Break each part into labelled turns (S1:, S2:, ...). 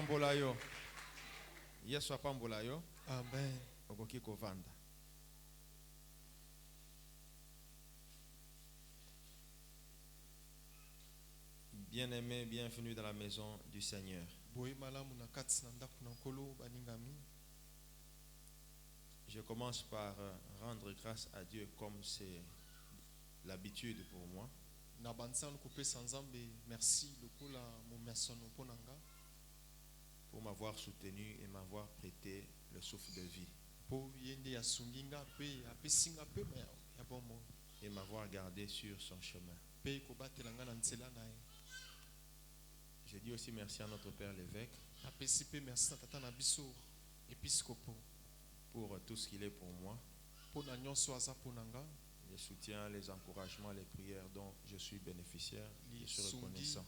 S1: apambola yo. Yesu apambola yo.
S2: Amen.
S1: Okoki kovanda. Bien-aimé, bienvenue dans la maison du Seigneur. Je commence par rendre grâce à Dieu comme c'est l'habitude pour moi. Pour m'avoir soutenu et m'avoir prêté le souffle de vie. Et m'avoir gardé sur son chemin. Je dis aussi merci à notre Père l'évêque pour tout ce qu'il est pour moi. Les soutiens, les encouragements, les prières dont je suis bénéficiaire. Je suis reconnaissant.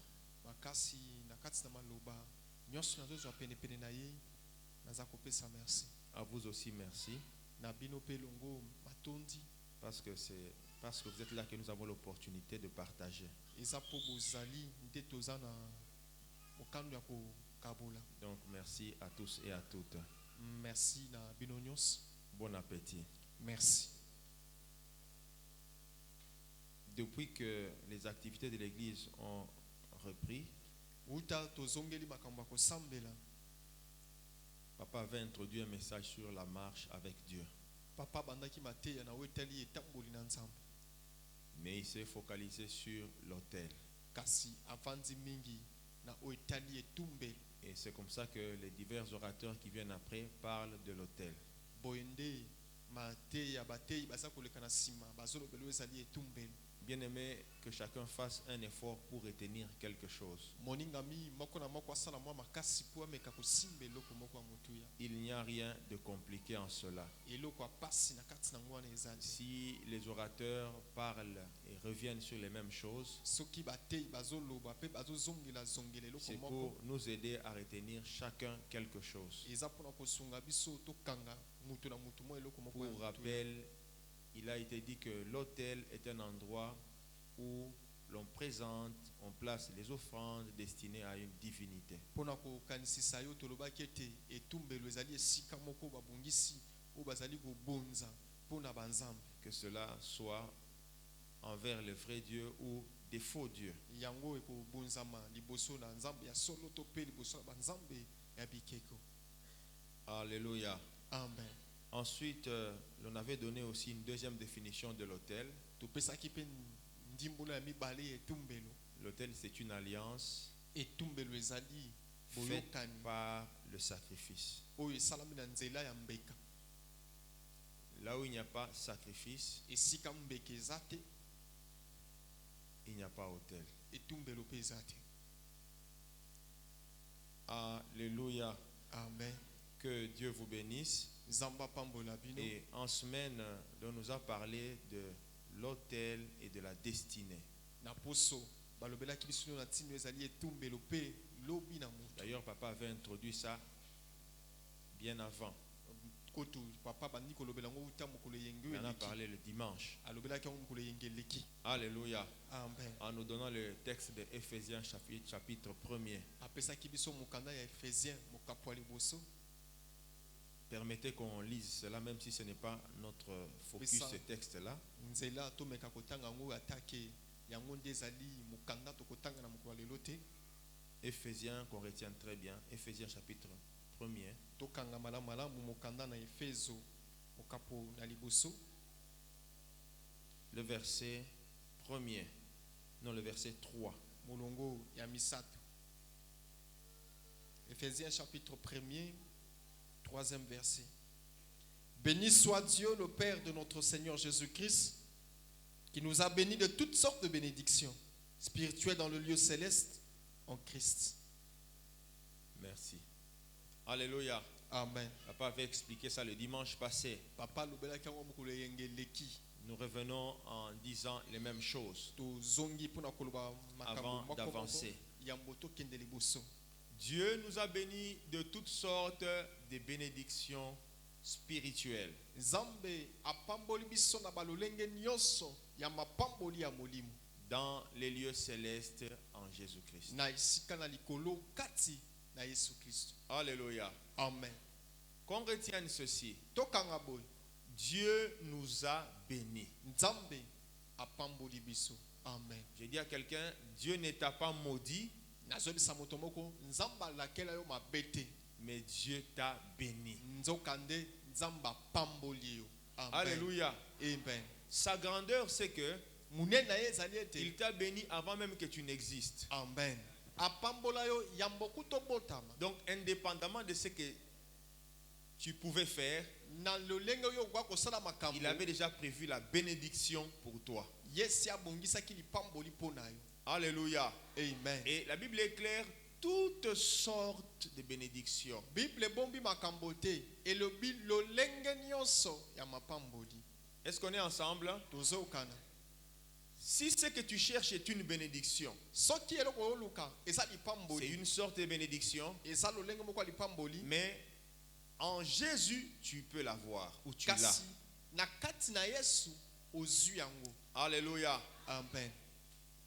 S1: À vous aussi merci. Parce que vous êtes là que nous avons l'opportunité de partager. Donc merci à tous et à toutes.
S2: Merci.
S1: Bon appétit.
S2: Merci.
S1: Depuis que les activités de l'église ont repris, Papa avait introduit un message sur la marche avec Dieu. Mais il s'est focalisé sur l'autel. Et c'est comme ça que les divers orateurs qui viennent après parlent de l'autel. Bien aimé, que chacun fasse un effort pour retenir quelque chose. Il n'y a rien de compliqué en cela. Si les orateurs parlent et reviennent sur les mêmes choses, c'est pour nous aider à retenir chacun quelque chose. Pour rappel, il a été dit que l'autel est un endroit où l'on présente, on place les offrandes destinées à une divinité. Que cela soit envers le vrai Dieu ou des faux dieux. Alléluia.
S2: Amen.
S1: Ensuite, on avait donné aussi une deuxième définition de l'autel. L'autel, c'est une alliance faite par le sacrifice. Là où il n'y a pas sacrifice, il n'y a pas autel. Alléluia.
S2: Amen.
S1: Que Dieu vous bénisse. Et en semaine, on nous a parlé de l'autel et de la destinée. D'ailleurs, papa avait introduit ça bien avant. On en a parlé le dimanche. Alléluia.
S2: Amen.
S1: En nous donnant le texte de Éphésiens chapitre 1er. Permettez qu'on lise cela, même si ce n'est pas notre focus, ce texte-là. Éphésiens, qu'on retient très bien. Éphésiens chapitre 1er. Le verset 1er. Non, le verset 3.
S2: Éphésiens chapitre 1er. Troisième verset. Béni soit Dieu, le Père de notre Seigneur Jésus-Christ, qui nous a bénis de toutes sortes de bénédictions spirituelles dans le lieu céleste en Christ.
S1: Merci. Alléluia.
S2: Amen.
S1: Papa avait expliqué ça le dimanche passé. Nous revenons en disant les mêmes choses avant d'avancer. Dieu nous a bénis de toutes sortes de bénédictions spirituelles. Dans les lieux célestes en Jésus-Christ.
S2: na Yesu Kristo.
S1: Alléluia.
S2: Amen.
S1: Qu'on retienne ceci.
S2: Tokanga boy.
S1: Dieu nous a bénis.
S2: Nzambe apamboli biso. Amen.
S1: Je dis à quelqu'un, Dieu ne t'a pas maudit,
S2: Nazobisa moto moko nzamba lakela yo mabete.
S1: mais Dieu t'a béni.
S2: Nzokande nzamba pamboli yo. Amen.
S1: Alléluia.
S2: Amen.
S1: Sa grandeur, c'est que
S2: Munene na ye ezali ete.
S1: il t'a béni avant même que tu n'existes.
S2: Amen. Apambola yo yamboku tobotama.
S1: Donc, indépendamment de ce que tu pouvais faire,
S2: Na lolenge yo gwa kosala makambo.
S1: il avait déjà prévu la bénédiction pour toi.
S2: Yesi abongisa ki lipamboli pona yo.
S1: Alléluia.
S2: Amen.
S1: Et la Bible est claire, toutes sortes de bénédictions.
S2: Bible bombi makambo te elobi lolenge nyonso ya mapamboli.
S1: Est-ce qu'on est ensemble?
S2: Tozokana.
S1: Si ce que tu cherches est une bénédiction,
S2: Soki eloko yo luka eza
S1: c'est
S2: lipamboli.
S1: une sorte de bénédiction,
S2: Eza lolenge moko lipamboli.
S1: mais en Jésus, tu peux l'avoir ou tu l'as.
S2: Kasi na kati na Yesu ozu yango.
S1: Alléluia.
S2: Amen.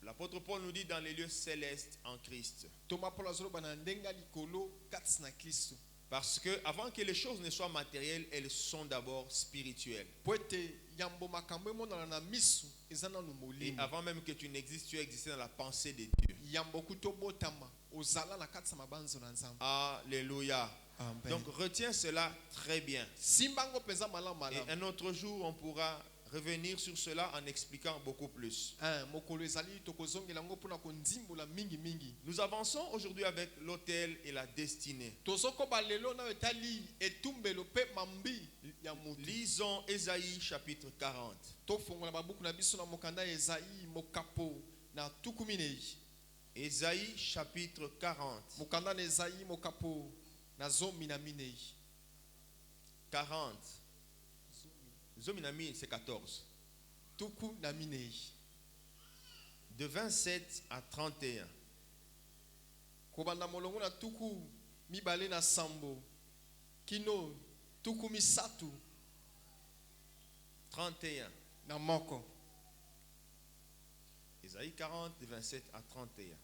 S1: L'apôtre Paul nous dit dans les lieux célestes en Christ.
S2: Toma Paul azoloba na ndenga likolo kati na Kristo.
S1: Parce que avant que les choses ne soient matérielles, elles sont d'abord spirituelles.
S2: Poete yambo makambo emonana na misu eza nanu
S1: Et
S2: molimo.
S1: avant même que tu n'existes, tu as existé dans la pensée de Dieu.
S2: Yambo kutobotama ozala na kati na mabanzo na Nzambe.
S1: Alléluia.
S2: Amen.
S1: Donc retiens cela très bien.
S2: Simbango peza malamu
S1: Et
S2: malamu.
S1: un autre jour, on pourra revenir sur cela en expliquant beaucoup plus.
S2: Mokolo ezali tokozongela ngo pona kondimbola mingi mingi.
S1: Nous avançons aujourd'hui avec l'autel et la destinée.
S2: Tozokoba lelo na etali etumbelo pe mambi ya mutu.
S1: Lisons Ésaïe chapitre 40.
S2: Tofongola babuku na biso na mokanda Esaïe mokapo na tukuminei.
S1: Ésaïe chapitre 40.
S2: Mokanda na Esaïe mokapo na zomi na minei.
S1: 40. Zominami, c'est 14.
S2: Tuku na minei.
S1: De 27 à 31.
S2: Kobanda molongo na tuku mibale na sambo. Kino tuku misatu
S1: 31.
S2: na moko.
S1: Ésaïe 40, de 27 à 31.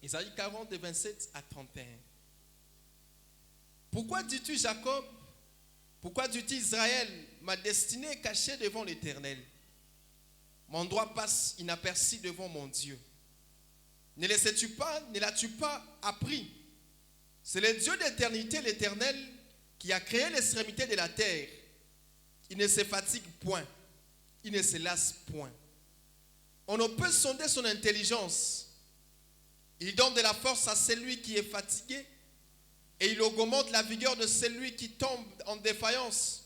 S2: Esaïe 40 de 27 à 31. Pourquoi dis-tu Jacob? Pourquoi dis-tu Israël? Ma destinée est cachée devant l'Éternel. Mon droit passe inaperçu devant mon Dieu. Ne l'as-tu pas appris? C'est le Dieu d'éternité, l'Éternel, qui a créé l'extrémité de la terre. Il ne se fatigue point. Il ne se lasse point. On ne peut sonder son intelligence. Il donne de la force à celui qui est fatigué et il augmente la vigueur de celui qui tombe en défaillance.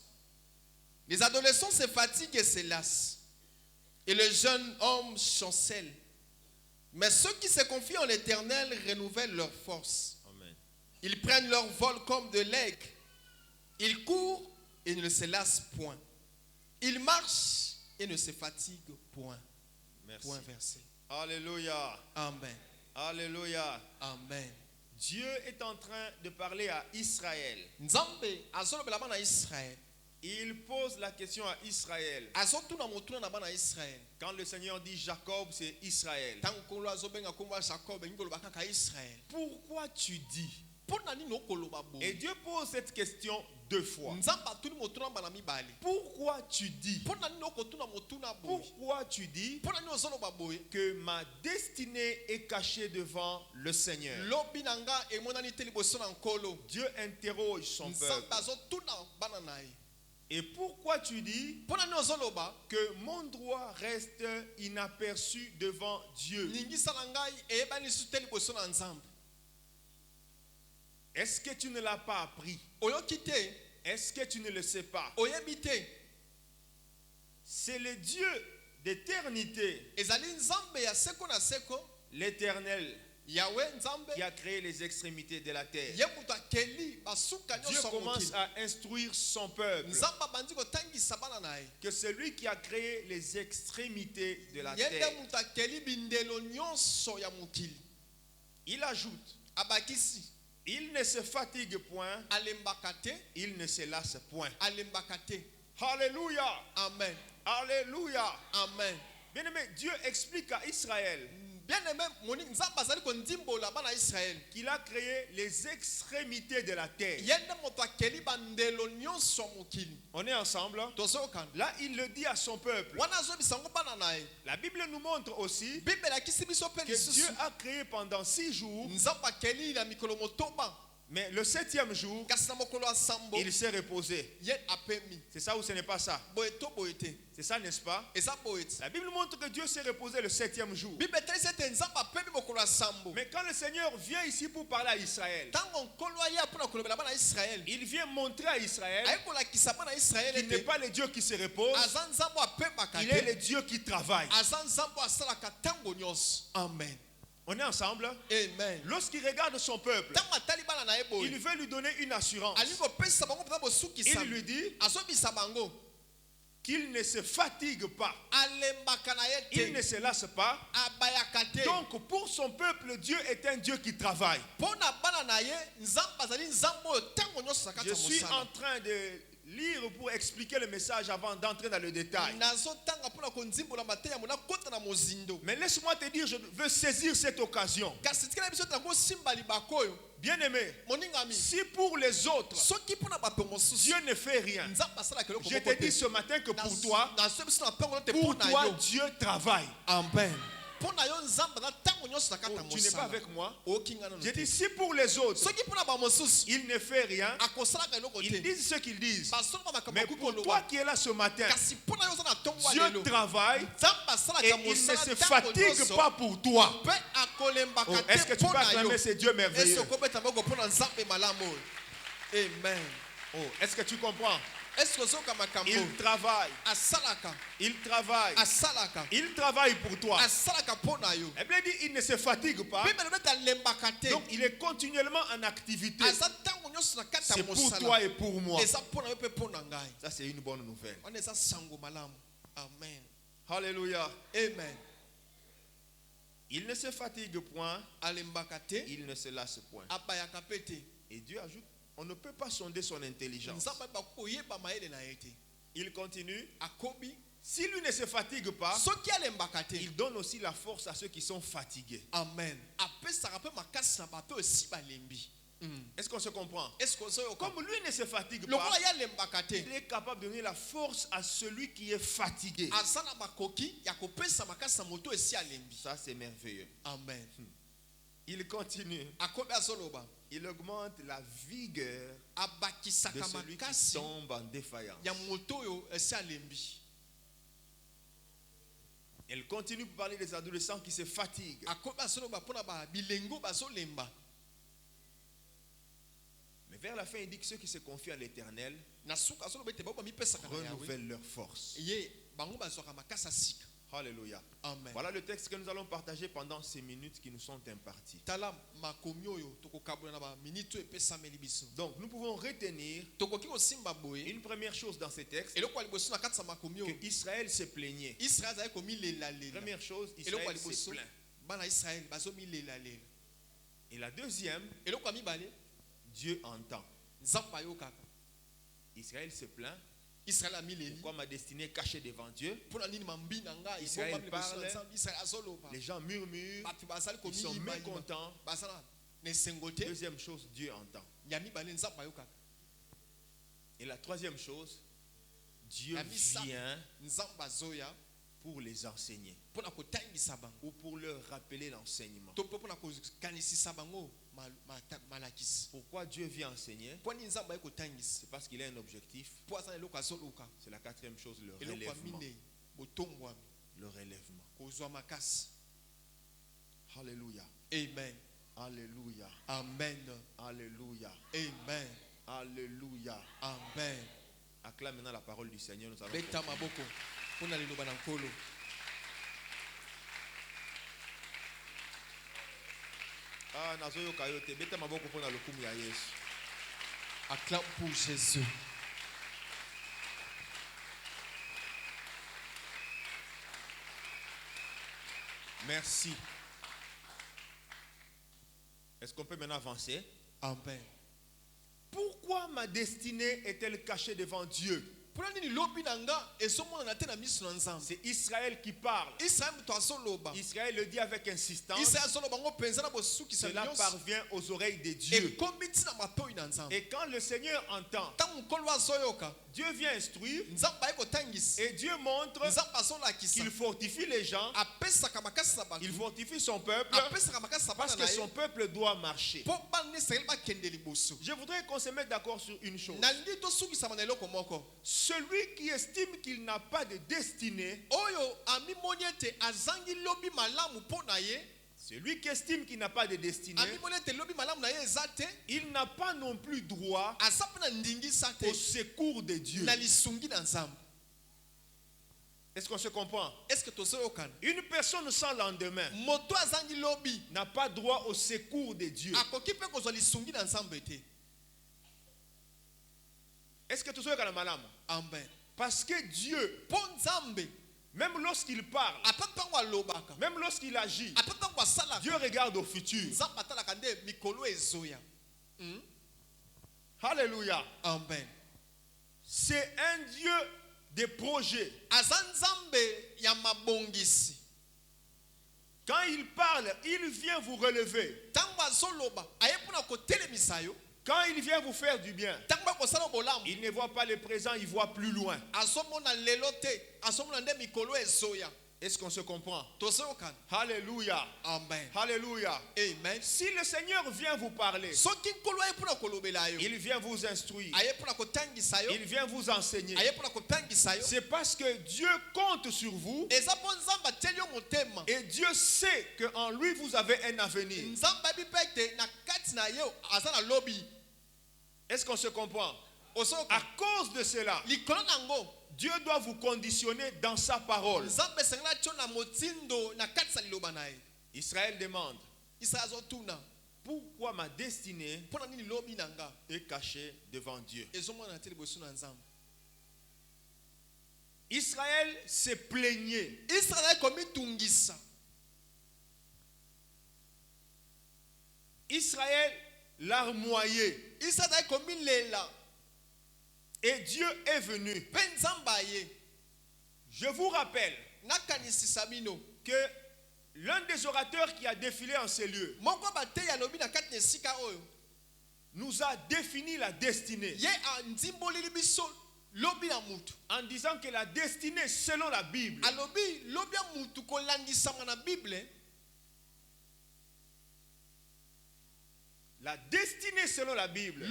S2: Les adolescents se fatiguent et se lassent et le jeune homme chancelle. Mais ceux qui se confient en l'Éternel renouvellent leur force.
S1: Amen.
S2: Ils prennent leur vol comme de l'aigle. Ils courent et ne se lassent point. Ils marchent et ne se fatiguent point.
S1: Merci.
S2: Point versé.
S1: Alléluia.
S2: Amen.
S1: Alléluia.
S2: Amen.
S1: Dieu est en train de parler à Israël.
S2: Nzambe azolobela bana Israël.
S1: Il pose la question à Israël.
S2: Azotuna motuna na bana Israël.
S1: Quand le Seigneur dit Jacob, c'est Israël.
S2: Tango kolo azobenga komba Jacob ngolo bakaka Israël.
S1: Pourquoi tu dis?
S2: Pona nini okoloba bo?
S1: Et Dieu pose cette question deux fois.
S2: Nzamba tuni motuna bana mibale.
S1: Pourquoi tu dis?
S2: Pona nini okotuna motuna bo?
S1: Pourquoi tu dis
S2: Pona nini ozoloba bo?
S1: que ma destinée est cachée devant le Seigneur?
S2: Lobi nanga emonani te liboso na nkolo.
S1: Dieu interroge son
S2: Nzamba
S1: peuple.
S2: azotuna bana nae.
S1: Et pourquoi tu dis
S2: Pona nini ozoloba?
S1: que mon droit reste inaperçu devant Dieu?
S2: Ningisa na ngai eyebani su te liboso na Nzambe.
S1: Est-ce que tu ne l'as pas appris?
S2: Oyoki te?
S1: Est-ce que tu ne le sais pas?
S2: Oyebi te?
S1: C'est le Dieu d'éternité,
S2: Ezali Nzambe ya seko na seko,
S1: l'Éternel,
S2: Yahweh Nzambe.
S1: qui a créé les extrémités de la terre.
S2: Ye mutu akeli basuka
S1: Dieu
S2: nyonso
S1: commence
S2: mokili.
S1: à instruire son peuple
S2: Nzamba bandi kotangisa bana na ye.
S1: que celui qui a créé les extrémités de la
S2: Ye
S1: terre,
S2: nde mutu akeli bindelo nyonso ya mokili.
S1: il ajoute,
S2: Abakisi
S1: il ne se fatigue point,
S2: alembaka te,
S1: il ne se lasse point.
S2: alembaka te.
S1: Alléluia,
S2: Amen.
S1: alléluia.
S2: Amen.
S1: Bien-aimé, Dieu explique à Israël
S2: Bien aimé, moni nzamba azali kondimbola bana Israël.
S1: qu'il a créé les extrémités de la terre.
S2: Yende moto akeli bandelo nyonso mokili.
S1: On est ensemble.
S2: Tozokan.
S1: Là, il le dit à son peuple.
S2: Wana zo bisango bana nae.
S1: La Bible nous montre aussi
S2: Bible la kisi biso pe
S1: que
S2: lisusu.
S1: Dieu a créé pendant 6 jours,
S2: Nzamba akeli na mikolo motoba.
S1: mais le 7e jour,
S2: Kasi na mokolo ya sambo.
S1: il s'est reposé.
S2: Ye apemi.
S1: C'est ça ou ce n'est pas ça?
S2: Boeto boete.
S1: C'est ça, n'est-ce pas?
S2: Eza boete.
S1: La Bible montre que Dieu s'est reposé le 7e jour.
S2: Bible telisi ete nzamba apemi mokolo ya sambo.
S1: Mais quand le Seigneur vient ici pour parler à Israël,
S2: Tango nkolo ya pona kolobela bana Israël.
S1: il vient montrer à Israël
S2: Ayikolakisa bana Israël
S1: qu'il n'est
S2: ete
S1: pas le Dieu qui se repose,
S2: aza nzambo apembaka
S1: il est
S2: te.
S1: le Dieu qui travaille.
S2: Aza nzambo asalaka tango nyonso. Amen.
S1: On est ensemble?
S2: Amen.
S1: Lorsqu'il regarde son peuple,
S2: Tango atali bana na ye boye.
S1: il veut lui donner une assurance.
S2: Ali kopesa bango mpenza bosukisa.
S1: Il lui dit
S2: Azobisa bango.
S1: qu'il ne se fatigue pas,
S2: Alembaka na ye
S1: il
S2: te.
S1: ne se lasse pas.
S2: Abayaka te.
S1: Donc pour son peuple, Dieu est un Dieu qui travaille.
S2: Pona bana na ye nzamba azali nzambo oyo tango nyonso sakata
S1: Je suis
S2: mosala.
S1: en train de lire pour expliquer le message avant d'entrer dans le détail.
S2: Nazotanga pona konzimbola mateya mona kota na mozindo.
S1: Mais laisse-moi te dire, je veux saisir cette occasion.
S2: Kasi tikela biso tango simba libako oyo.
S1: Bien-aimé,
S2: Moningami.
S1: si pour les autres,
S2: Soki pona bato mosusu.
S1: Dieu ne fait rien,
S2: Nzamba asala keloko
S1: je te dis ce matin que pour toi, Dieu travaille.
S2: Amen. Pona yo nzamba na tango nyonso sakata
S1: Oh, tu n'es pas
S2: mosala.
S1: avec moi.
S2: Okinga na
S1: Je dis si pour les autres,
S2: soki pona ba mosusu.
S1: il ne fait rien,
S2: Akosala keloko te.
S1: ils disent ce qu'ils disent.
S2: Basolo ba
S1: Mais
S2: makambo
S1: pour
S2: koloba.
S1: toi qui es là ce matin,
S2: Kasi pona yo na tongo
S1: Dieu
S2: lelo.
S1: travaille
S2: Nzamba asala
S1: et
S2: ka
S1: il ne
S2: mosala
S1: se
S2: tango
S1: fatigue
S2: nyonso.
S1: pas pour toi.
S2: Pe akolemba
S1: Oh,
S2: ka te
S1: est-ce que tu peux
S2: pona yo.
S1: acclamer ce Dieu merveilleux?
S2: Est-ce que tu peux nzambe malamu? Amen.
S1: Oh, est-ce que tu comprends?
S2: Est-ce que zoka makambo?
S1: Il travaille.
S2: Asalaka.
S1: Il travaille.
S2: Asalaka.
S1: Il travaille pour toi.
S2: Asalaka pona yo.
S1: La Bible dit il ne se fatigue pas.
S2: Bible beta lembaka te.
S1: Donc il est continuellement en activité.
S2: Asa tango nyonso na kata
S1: C'est pour
S2: mosala.
S1: toi et pour moi.
S2: Eza pona yo pe pona ngai.
S1: Ça c'est une bonne nouvelle.
S2: On eza sango malamu. Amen.
S1: Alléluia.
S2: Amen.
S1: Il ne se fatigue point.
S2: Alembaka te.
S1: Il ne se lasse point.
S2: Abayaka pete.
S1: Et Dieu ajoute, on ne peut pas sonder son intelligence.
S2: Nzamba ba koyeba maele na yete.
S1: Il continue.
S2: Akobi.
S1: Si lui ne se fatigue pas,
S2: Soki alembaka te.
S1: il donne aussi la force à ceux qui sont fatigués.
S2: Amen. Apesaka pe makasi na bato esi balembi.
S1: Est-ce qu'on se comprend?
S2: Est-ce que ça
S1: Comme lui ne se fatigue
S2: le
S1: pas,
S2: roi ya lembaka te.
S1: il est capable de donner la force à celui qui est fatigué.
S2: Azana makoki ya kopesa makasi na moto esi alembi.
S1: Ça c'est merveilleux.
S2: Amen.
S1: Il continue.
S2: Akobi azoloba.
S1: Il augmente la vigueur de
S2: Abakisaka
S1: celui qui
S2: makasi
S1: tombe en défaillance.
S2: ya moto yo esi alembi.
S1: Elle continue pour parler des adolescents qui se fatiguent.
S2: Akobi azoloba pona ba bilengo bazolemba.
S1: Mais vers la fin, il dit que ceux qui se confient à l'Éternel
S2: Na suka azoloba te ba mipesaka na Yahweh.
S1: renouvellent leur force.
S2: Ye bango bazwaka makasi sika.
S1: Alléluia.
S2: Amen.
S1: Voilà le texte que nous allons partager pendant ces minutes qui nous sont imparties.
S2: Tala makomi oyo tokokabola na ba minute epesameli biso.
S1: Donc nous pouvons retenir
S2: Tokoki kosimba boye.
S1: une première chose dans ces textes,
S2: Eloko ya liboso na kati ya makomi oyo.
S1: que Israël se plaignait.
S2: Israël azali komilela lela.
S1: Première chose,
S2: Eloko ya
S1: Israël se
S2: liboso
S1: plaint.
S2: bana Israël bazomilela lela.
S1: Et la deuxième,
S2: Eloko ya mibale
S1: Dieu entend.
S2: nzambe ayokaka.
S1: Israël se plaint.
S2: Israël amileli.
S1: Pourquoi ma destinée est cachée devant Dieu?
S2: Pona nini mambi na ngai
S1: Israël
S2: ebomba liboso
S1: parle.
S2: na Nzambe. Israël azoloba.
S1: Les gens murmurent,
S2: Bato bazali
S1: ils sont
S2: komiyima
S1: mécontents.
S2: bazala nesengo te.
S1: Deuxième chose, Dieu entend.
S2: Ya mibale nzambe ayokaka.
S1: Et la troisième chose, Dieu
S2: Ya misato
S1: vient
S2: nzambe azoya
S1: pour les enseigner
S2: pona kotangisa bango.
S1: ou pour leur rappeler l'enseignement.
S2: To pona kokanisisa bango malakisi.
S1: Pourquoi Dieu vient enseigner?
S2: Poni nzambe ayokotangisa.
S1: C'est parce qu'il a un objectif.
S2: Po azana eloko azoluka.
S1: C'est la quatrième chose, le
S2: Eloko ya
S1: relèvement.
S2: minei botombwami
S1: Le relèvement.
S2: kozwa makasi.
S1: Alléluia.
S2: Amen.
S1: Alléluia.
S2: Amen.
S1: Alléluia.
S2: Amen.
S1: Alléluia.
S2: Amen.
S1: Acclame maintenant la parole du Seigneur. Nous allons
S2: Beta
S1: continuer.
S2: maboko pona liloba na nkolo.
S1: Ah, nazoyo kayote. Beta maboko pona lokumu ya Yesu.
S2: Acclame pour Jésus.
S1: Merci. Est-ce qu'on peut maintenant avancer?
S2: Amen.
S1: Pourquoi ma destinée est-elle cachée devant Dieu? C'est Israël qui parle. Israël le dit avec insistance. Cela parvient aux oreilles de Dieu. Et quand le Seigneur entend, Dieu vient instruire et Dieu montre qu'il fortifie les gens, il fortifie son peuple parce que son peuple doit marcher. Je voudrais qu'on se mette d'accord sur une chose. Celui qui estime qu'il n'a pas de destinée, celui qui estime qu'il n'a pas de destinée, il n'a pas non plus droit au secours de Dieu. Est-ce qu'on se comprend? Une personne sans lendemain n'a pas droit au secours de Dieu. Est-ce que tu sais Amen. Parce que Dieu, même lorsqu'il parle, même lorsqu'il agit, Dieu regarde au futur. Alléluia.
S2: Amen.
S1: C'est un Dieu des projets. Quand il parle, il vient vous relever. Quand il vient vous faire du bien, il ne voit pas le présent, il voit plus loin. Est-ce qu'on se comprend? Alléluia.
S2: Amen.
S1: Alléluia.
S2: Amen.
S1: Si le Seigneur vient vous parler, il vient vous instruire, il vient vous enseigner, c'est parce que Dieu compte sur vous et Dieu sait qu'en lui vous avez un avenir. Est-ce qu'on se comprend? À cause de cela, Dieu doit vous conditionner dans sa parole. Israël demande, pourquoi ma destinée est cachée devant Dieu? Israël se plaignait. Israël larmoyait. Et Dieu est venu. Je vous rappelle que l'un des orateurs qui a défilé en ces lieux nous a défini la destinée en disant que la destinée selon la Bible, la destinée selon la Bible,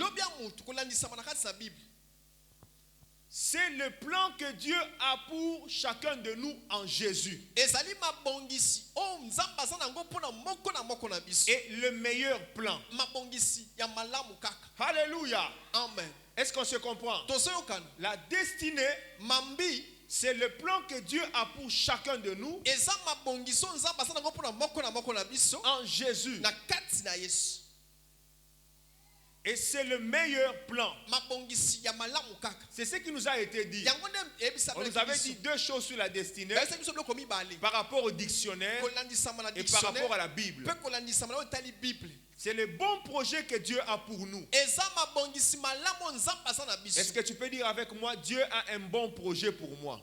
S1: c'est le plan que Dieu a pour chacun de nous en Jésus. Et le meilleur plan. Alléluia.
S2: Amen.
S1: Est-ce qu'on se comprend? La destinée, c'est le plan que Dieu a pour chacun de nous en Jésus. Et c'est le meilleur plan. C'est ce qui nous a été dit. On nous avait dit deux choses sur la destinée par rapport au dictionnaire et par rapport à la Bible. C'est le bon projet que Dieu a pour nous. Est-ce que tu peux dire avec moi, Dieu a un bon projet pour moi?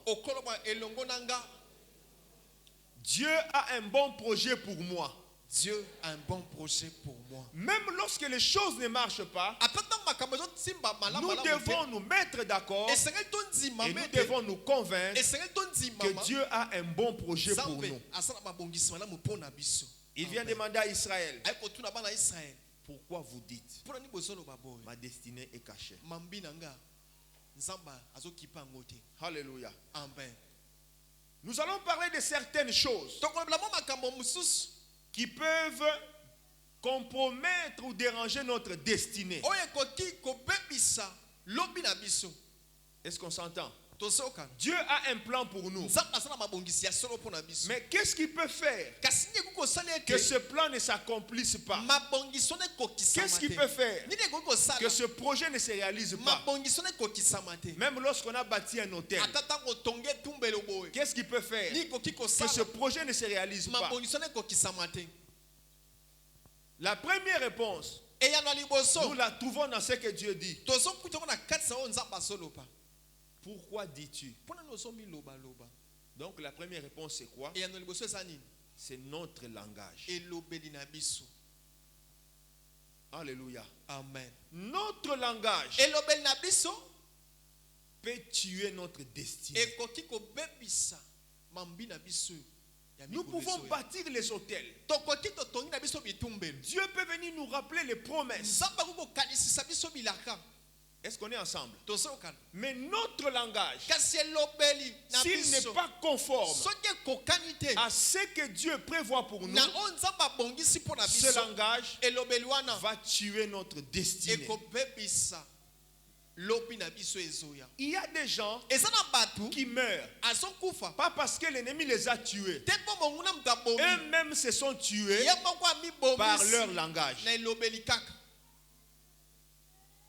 S1: Dieu a un bon projet pour moi.
S2: Dieu a un bon projet pour moi.
S1: Même lorsque les choses ne marchent pas, nous devons nous mettre d'accord et nous devons nous convaincre que Dieu a un bon projet pour nous. Il vient demander à Israël, pourquoi vous dites, ma destinée est cachée? Alléluia.
S2: Amen.
S1: Nous allons parler de certaines choses qui peuvent compromettre ou déranger notre destinée. Est-ce qu'on s'entend? Dieu a un plan pour nous. Mais qu'est-ce qui peut faire que ce plan ne s'accomplisse pas? Qu'est-ce qui peut faire que ce projet ne se réalise pas? Même lorsqu'on a bâti un hôtel, qu'est-ce qui peut faire que ce projet ne se réalise pas? La première réponse, nous la trouvons dans ce que Dieu dit. Pourquoi dis-tu? Donc la première réponse c'est quoi? C'est notre langage. Alléluia.
S2: Amen.
S1: Notre langage peut tuer notre destinée. Nous pouvons bâtir les hôtels. Dieu peut venir nous rappeler les promesses. Est-ce qu'on est ensemble? Mais notre langage, s'il n'est pas conforme à ce que Dieu prévoit pour nous, ce langage va tuer notre destinée. Il y a des gens qui meurent, pas parce que l'ennemi les a tués, eux-mêmes se sont tués par leur langage.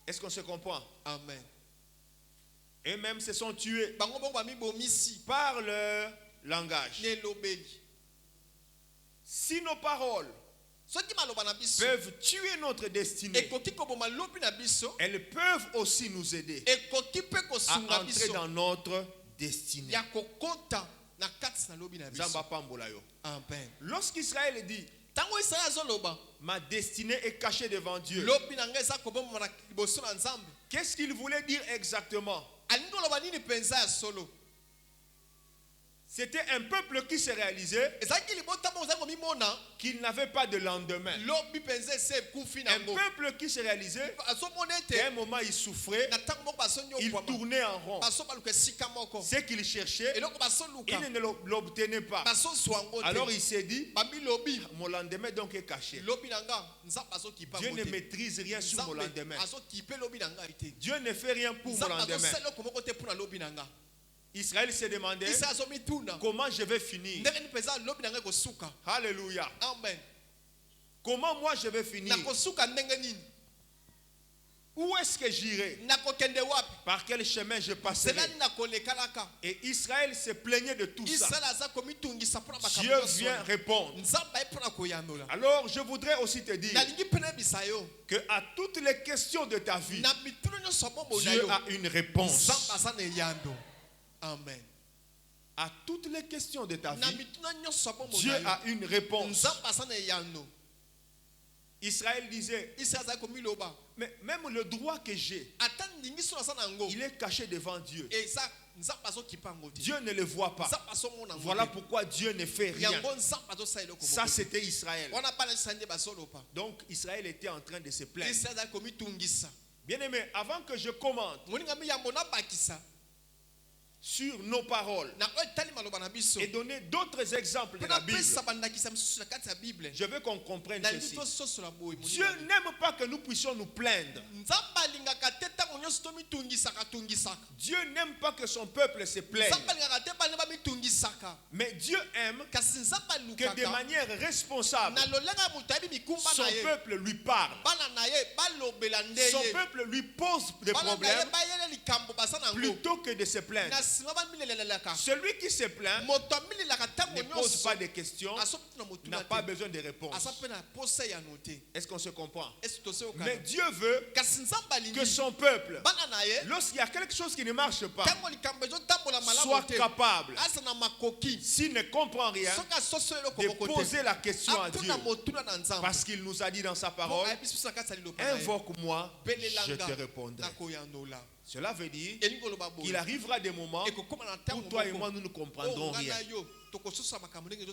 S1: Est-ce qu'on se comprend?
S2: Amen.
S1: Eux-mêmes se sont tués par leur langage. Si nos paroles peuvent tuer notre destinée, elles peuvent aussi nous aider à entrer dans notre destinée. Lorsqu'Israël dit ma destinée est cachée devant Dieu, qu'est-ce qu'il voulait dire exactement? C'était un peuple qui se réalisait qu'il n'avait pas de lendemain. Un peuple qui se réalisait qu'à un moment il souffrait, il tournait en rond. Ce qu'il cherchait, il ne l'obtenait pas. Alors il s'est dit, mon lendemain donc est caché. Dieu ne maîtrise rien sur mon lendemain. Dieu ne fait rien pour mon lendemain. Israël s'est demandé comment je vais finir. Alléluia.
S2: Amen.
S1: Comment moi je vais finir? Où est-ce que j'irai? Par quel chemin je passerai? Et Israël se plaignait de tout ça. Dieu vient répondre. Alors je voudrais aussi te dire que à toutes les questions de ta vie, Dieu a une réponse.
S2: Amen.
S1: À toutes les questions de ta vie, Dieu a une réponse. Israël disait, mais même le droit que j'ai, il est caché devant Dieu. Dieu ne le voit pas. Voilà pourquoi Dieu ne fait rien. Ça, c'était Israël. Donc, Israël était en train de se plaindre. Bien aimé, avant que je commente sur nos paroles et donner d'autres exemples de la Bible, je veux qu'on comprenne ceci. Dieu n'aime pas que nous puissions nous plaindre. Dieu n'aime pas que son peuple se plaigne. Mais Dieu aime que de manière responsable, son peuple lui parle. Son peuple lui pose des problèmes plutôt que de se plaindre. Celui qui se plaint ne pose pas de questions, n'a pas besoin de réponses. Est-ce qu'on se comprend? Mais Dieu veut que son peuple, lorsqu'il y a quelque chose qui ne marche pas, soit capable, s'il ne comprend rien, de poser la question à Dieu. Parce qu'il nous a dit dans sa parole, invoque-moi, je te répondrai. Cela veut dire qu'il arrivera des moments où toi et moi nous ne comprendrons rien.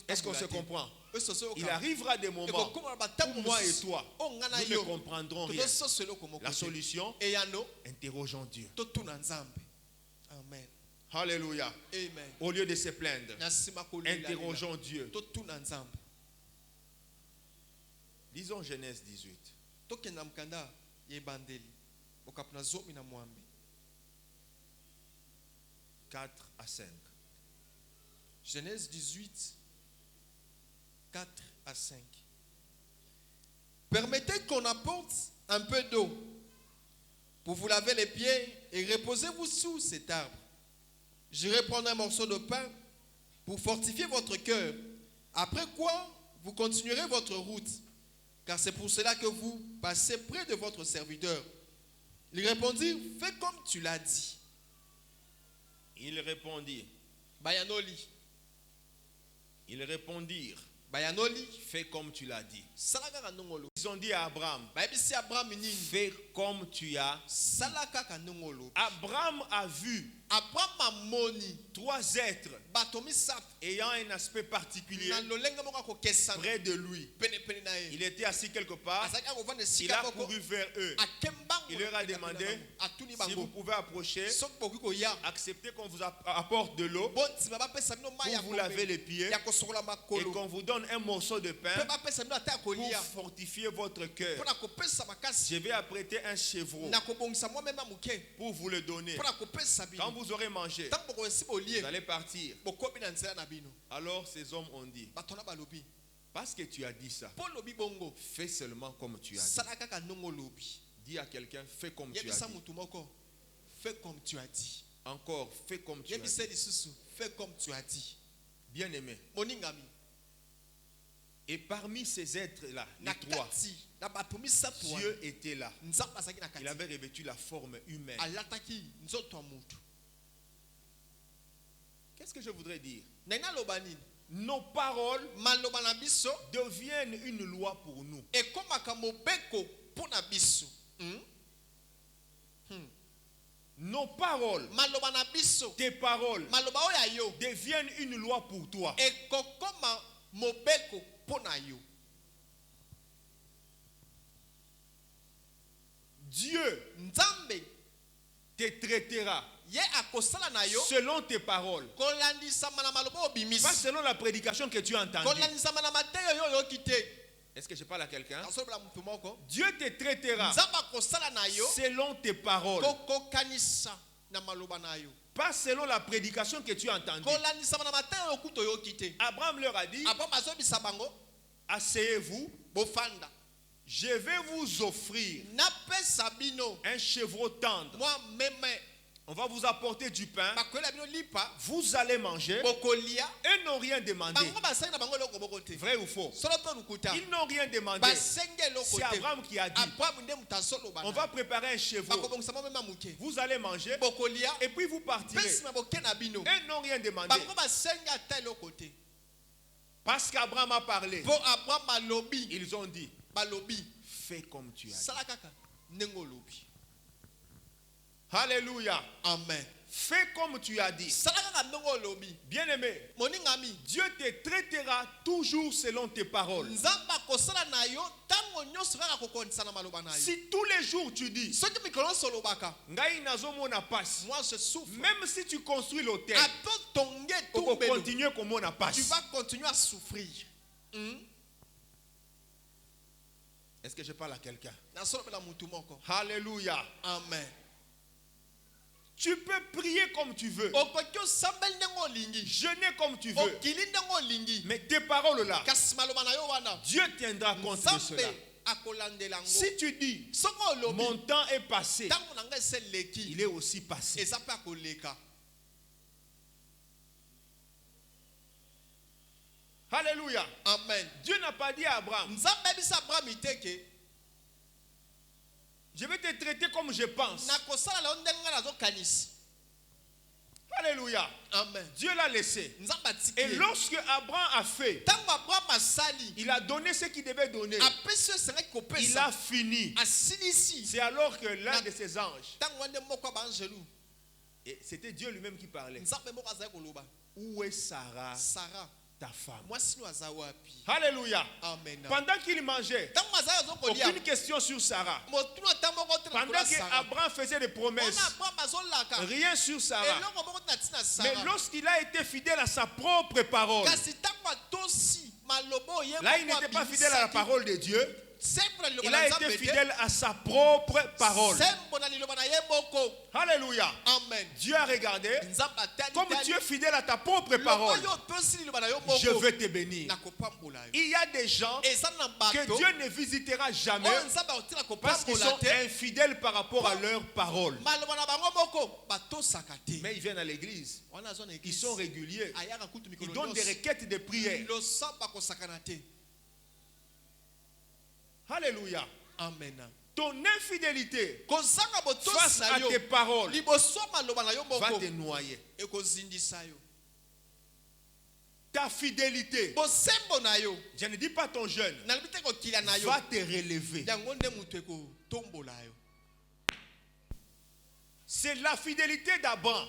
S1: Est-ce qu'on se comprend? Il arrivera des moments où moi et toi nous ne comprendrons rien. La solution, interrogeons Dieu.
S2: Amen.
S1: Alléluia.
S2: Amen.
S1: Au lieu de se plaindre, interrogeons Dieu. Lisons Genèse 18. 4 à 5.
S2: Genèse 18, 4 à 5. Permettez qu'on apporte un peu d'eau pour vous laver les pieds et reposez-vous sous cet arbre. J'irai prendre un morceau de pain pour fortifier votre cœur. Après quoi, vous continuerez votre route, car c'est pour cela que vous passez près de votre serviteur. Ils répondirent, fais comme tu l'as dit.
S1: Ils répondirent.
S2: Bayanoli.
S1: Ils répondirent.
S2: Bayanoli.
S1: Fais comme tu l'as dit.
S2: Salaka nongolo.
S1: Ils ont dit à Abraham.
S2: Bayebisi Abraham nini.
S1: Fais comme tu as.
S2: Salaka kanongolo.
S1: Abraham a vu.
S2: Abraham amoni.
S1: 3 êtres.
S2: Batomi sap.
S1: Ayant un aspect particulier.
S2: Près
S1: Près de lui. Il était assis quelque part. Il a couru vers eux. Il leur a demandé si vous pouvez approcher, acceptez qu'on vous apporte de l'eau pour vous laver les pieds et qu'on vous donne un morceau de pain pour fortifier votre cœur. Je vais apprêter un chevreau pour vous le donner. Quand vous aurez mangé, vous allez partir. Alors ces hommes ont dit, parce que tu as dit ça, fais seulement comme tu as dit. Dis à quelqu'un, fais comme tu as dit.
S2: Fais comme tu as dit.
S1: Encore, fais comme tu as dit.
S2: Fais comme tu as dit.
S1: Bien aimé. Et parmi ces êtres-là, les 3, Dieu était là. Il avait revêtu la forme humaine. Qu'est-ce que je voudrais dire? Nos paroles deviennent une loi pour nous. Nos paroles, tes paroles deviennent une loi pour toi. Dieu te traitera selon tes paroles, pas selon la prédication que tu as entendue. Est-ce que je parle à quelqu'un? Dieu te traitera selon tes paroles, pas selon la prédication que tu as entendue. Abraham leur a dit, asseyez-vous, je vais vous offrir un chevreau tendre. On va vous apporter du pain. Vous allez manger. Ils n'ont rien demandé. Vrai ou faux? Ils n'ont rien demandé. C'est Abraham qui a dit, on va préparer un chevreau. Vous allez manger. Et puis vous partirez. Ils n'ont rien demandé. Parce qu'Abraham a parlé. Ils ont dit, fais comme tu as dit. Alléluia.
S2: Amen.
S1: Fais comme tu as dit. Bien aimé, Dieu te traitera toujours selon tes paroles. Si tous les jours tu dis,
S2: moi je souffre,
S1: même si tu construis l'hôtel,
S2: tu
S1: vas
S2: continuer à souffrir.
S1: Est-ce que je parle à quelqu'un?
S2: Alléluia. Amen.
S1: Tu peux prier comme tu veux, jeûner comme tu veux, mais tes paroles là, Dieu tiendra compte de cela. Si tu dis, mon temps est passé, il est aussi passé. Alléluia.
S2: Amen.
S1: Dieu n'a pas dit à Abraham, je vais te traiter comme je pense. Alléluia.
S2: Amen.
S1: Dieu l'a laissé. Et lorsque Abraham a fait, il a donné ce qu'il devait donner. Il a fini. C'est alors que l'un de ses anges, et c'était Dieu lui-même qui parlait, où est Sarah, ta femme? Alléluia.
S2: Amen.
S1: Pendant qu'il mangeait, aucune question sur Sarah. Pendant qu'Abraham faisait des promesses, rien sur Sarah. Mais lorsqu'il a été fidèle à sa propre parole, là il n'était pas fidèle à la parole de Dieu, il a été fidèle à sa propre parole. Alléluia.
S2: Amen.
S1: Dieu a regardé, comme tu es fidèle à ta propre parole, je vais te bénir. Il y a des gens que Dieu ne visitera jamais parce qu'ils sont infidèles par rapport à leur parole. Mais ils viennent à l'église, ils sont réguliers, ils donnent des requêtes de prière. Alléluia.
S2: Amen.
S1: ton infidélité face à tes paroles va te noyer. Ta fidélité, je ne dis pas ton jeûne, va te relever. C'est la fidélité d'Abraham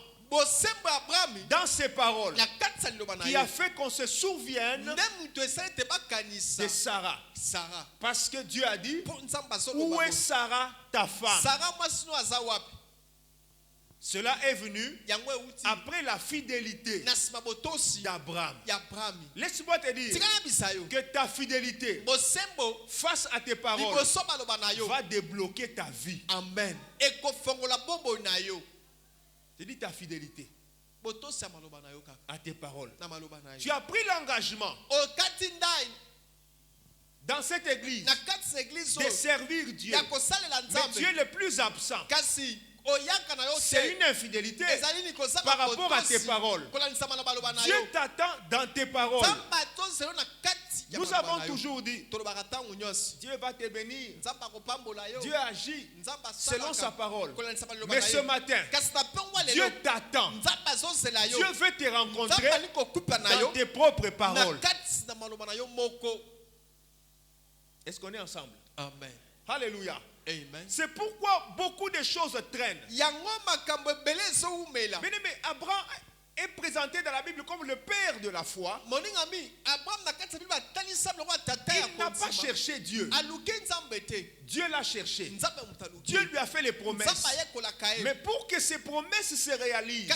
S1: dans ses paroles qui a fait qu'on se souvienne de Sarah. Parce que Dieu a dit, où est Sarah, ta femme? Cela est venu après la fidélité d'Abraham. Laisse-moi te dire que ta fidélité face à tes paroles va débloquer ta vie.
S2: Amen.
S1: Je dis ta fidélité à tes paroles. Tu as pris l'engagement dans cette église de servir Dieu. Mais Dieu est le plus absent. C'est une infidélité par rapport à tes paroles. Dieu t'attend dans tes paroles. Nous avons toujours dit, Dieu va te bénir. Dieu agit selon sa parole. Mais ce matin, Dieu t'attend. Dieu veut te rencontrer dans tes propres paroles. Est-ce qu'on est ensemble?
S2: Amen.
S1: Alléluia.
S2: Amen.
S1: C'est pourquoi beaucoup de choses traînent. Mais Abraham est présenté dans la Bible comme le père de la foi. Il n'a pas cherché Dieu. Dieu l'a cherché. Dieu lui a fait les promesses. Mais pour que ces promesses se réalisent,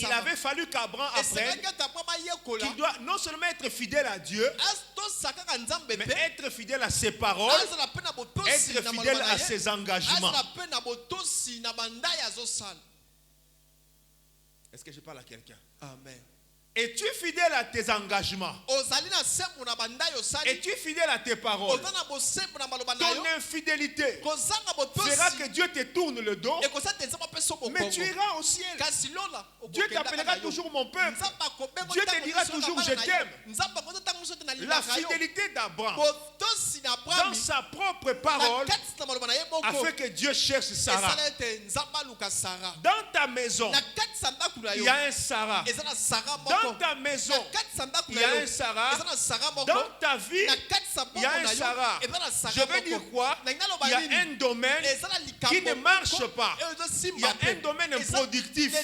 S1: il avait fallu qu'Abraham apprenne qu'il doit non seulement être fidèle à Dieu, mais être fidèle à ses paroles, être fidèle à ses engagements. Est-ce que je parle à quelqu'un?
S2: Amen.
S1: Es-tu fidèle à tes engagements? Es-tu fidèle à tes paroles? Ton infidélité fera que Dieu te tourne le dos, mais tu iras au ciel. Dieu t'appellera toujours mon peuple. Dieu te dira toujours je t'aime. La fidélité d'Abraham dans sa propre parole a fait que Dieu cherche Sarah. Dans ta maison, il y a un Sarah. Dans ta maison, il y a un Sarah. Dans ta vie, il y a un Sarah. Je veux dire quoi? Il y a un domaine qui ne marche pas. Il y a un domaine improductif.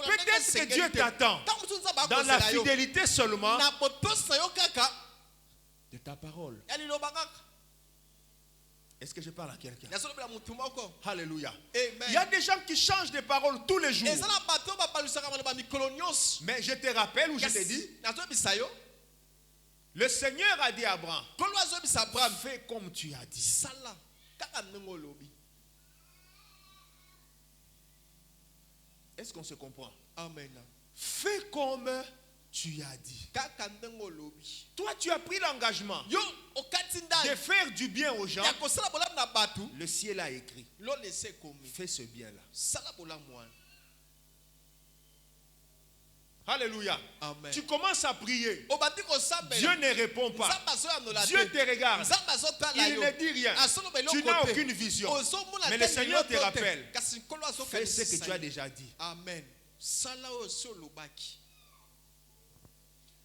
S1: Peut-être que Dieu t'attend dans la fidélité seulement de ta parole. Est-ce que je parle à quelqu'un? Alléluia. Il y a des gens qui changent de parole tous les jours. Mais je te rappelle ou je te dis, le Seigneur a dit à Abraham, fais comme tu as dit. Est-ce qu'on se comprend?
S2: Amen.
S1: Fais comme tu as dit. Toi, tu as pris l'engagement de faire du bien aux gens. Le ciel a écrit. Fais ce bien-là. Alléluia.
S2: Amen.
S1: Tu commences à prier. Dieu ne répond pas. Dieu te regarde. Il ne dit rien. Tu n'as aucune vision. Mais le Seigneur te rappelle. Fais ce que tu as déjà dit.
S2: Amen.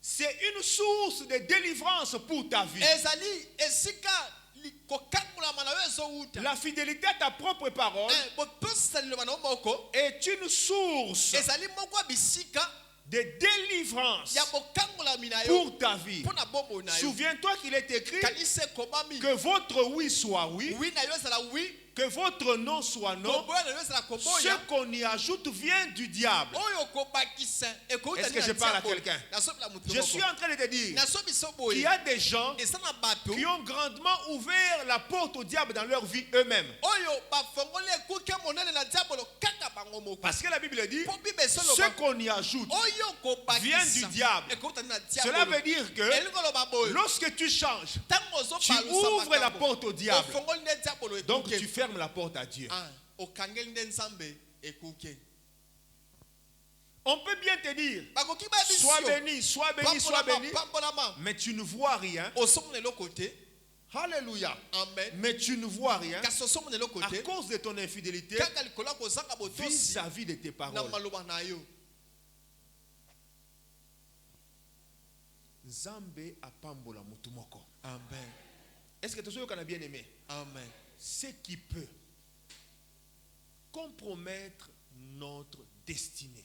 S1: C'est une source de délivrance pour ta vie. La fidélité à ta propre parole est une source de délivrance pour ta vie. Souviens-toi qu'il est écrit que votre oui soit oui, que votre non soit non. Ce qu'on y ajoute vient du diable. Est-ce que je parle à quelqu'un? Je suis en train de te dire qu'il y a des gens qui ont grandement ouvert la porte au diable dans leur vie eux-mêmes. Parce que la Bible dit ce qu'on y ajoute vient du diable. Cela veut dire que lorsque tu changes, tu ouvres la porte au diable. Donc tu fermes la porte à Dieu. On peut bien te dire sois béni, sois béni, sois béni, mais tu ne vois rien. Alléluia.
S2: Amen.
S1: Mais tu ne vois rien à
S2: côté
S1: cause de ton infidélité vis-à-vis de tes paroles. Nzambe apambola mutu moko.
S2: Amen.
S1: Est-ce que tu as bien aimé?
S2: Amen.
S1: Ce qui peut compromettre notre destinée.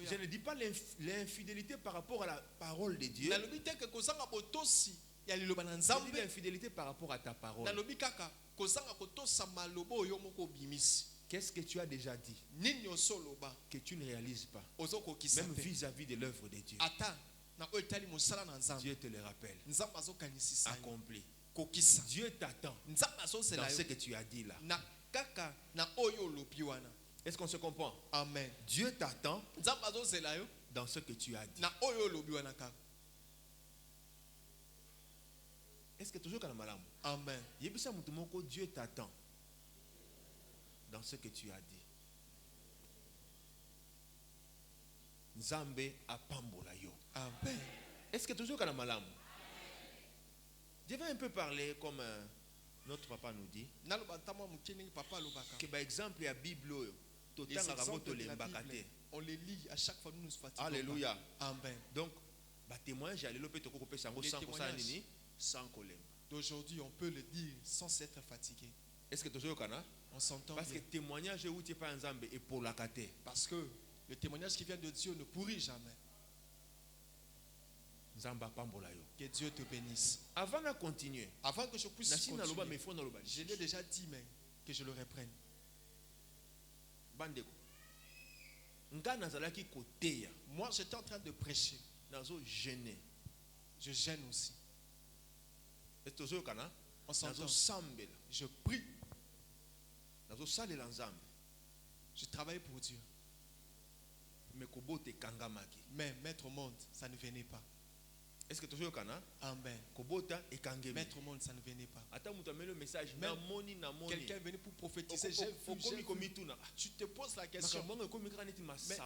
S1: Je ne dis pas l'infidélité par rapport à la parole de Dieu. Je dis l'infidélité par rapport à ta parole. Qu'est-ce que tu as déjà dit que tu ne réalises pas, même vis-à-vis de l'œuvre de Dieu? Dieu te le rappelle. Accompli. Dieu t'attend dans ce que tu as dit là. Est-ce qu'on se comprend?
S2: Amen.
S1: Dieu t'attend dans ce que tu as dit. Est-ce que toujours quand malam?
S2: Amen.
S1: Dieu t'attend dans ce que tu as dit. Nzambe apambola yo.
S2: Amen.
S1: Est-ce que toujours quand malam? Je vais un peu parler comme notre papa nous dit. Que par exemple il y a Bible.
S2: On les lit à chaque fois nous nous fatiguons.
S1: Alléluia.
S2: Amen.
S1: Donc, témoignage
S2: d'aujourd'hui, on peut le dire sans s'être fatigué.
S1: Est-ce que tu
S2: on s'entend
S1: parce bien. Que témoignage où tu pas ensemble et pour la caté.
S2: Parce que le témoignage qui vient de Dieu ne pourrit jamais.
S1: Que
S2: Dieu te bénisse.
S1: Avant de continuer,
S2: avant que je puisse continuer, je l'ai déjà dit, mais que je le reprenne. Moi, j'étais en train de prêcher. Je gêne aussi. On s'entend. Je prie. Je travaille pour Dieu. Mais mettre au monde, ça ne venait pas.
S1: Est-ce que tu as
S2: Amen. Mettre au monde, ça ne venait pas. Même quelqu'un est venu pour prophétiser. Tu te poses la question. Mais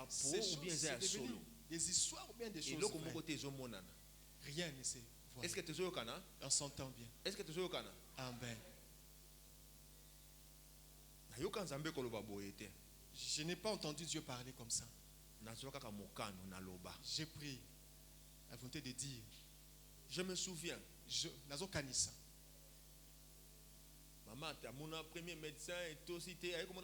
S2: c'est devenu des histoires ou bien des choses vraies. Rien ne se voit.
S1: Est-ce que tu as
S2: on s'entend bien.
S1: Est-ce que tu as
S2: Amen. Je n'ai pas entendu Dieu parler comme ça. J'ai pris la volonté de dire.
S1: Je me souviens. Maman, mon premier médecin est aussi
S2: maman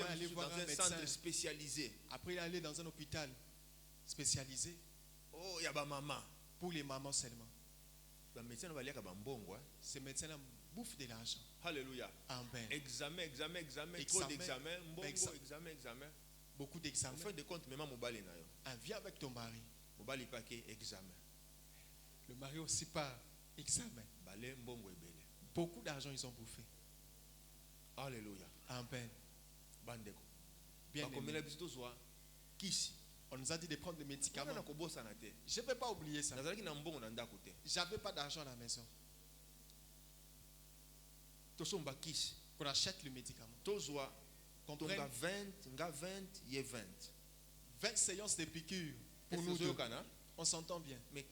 S2: allait voir
S1: dans un centre spécialisé.
S2: Après, il allait dans un hôpital spécialisé.
S1: Oh, il y a ma maman.
S2: Pour les mamans seulement.
S1: Ces
S2: médecins-là bouffent de l'argent.
S1: Alléluia.
S2: Amen.
S1: Examen, trop d'examens. Examen.
S2: Beaucoup d'examens.
S1: En fin de compte, même mon bali.
S2: Viens avec ton mari.
S1: Mon bali paquet examen.
S2: Le mari aussi pas examen. Beaucoup d'argent ils ont bouffé.
S1: Alléluia.
S2: Amen.
S1: Bandeko.
S2: Bien aimé. On nous a dit de prendre des médicaments. Je ne vais pas oublier ça. J'avais pas d'argent à la maison. Qu'on achète le médicament.
S1: Comprenez 20
S2: séances de piqûres pour nous deux. On s'entend bien.
S1: Mais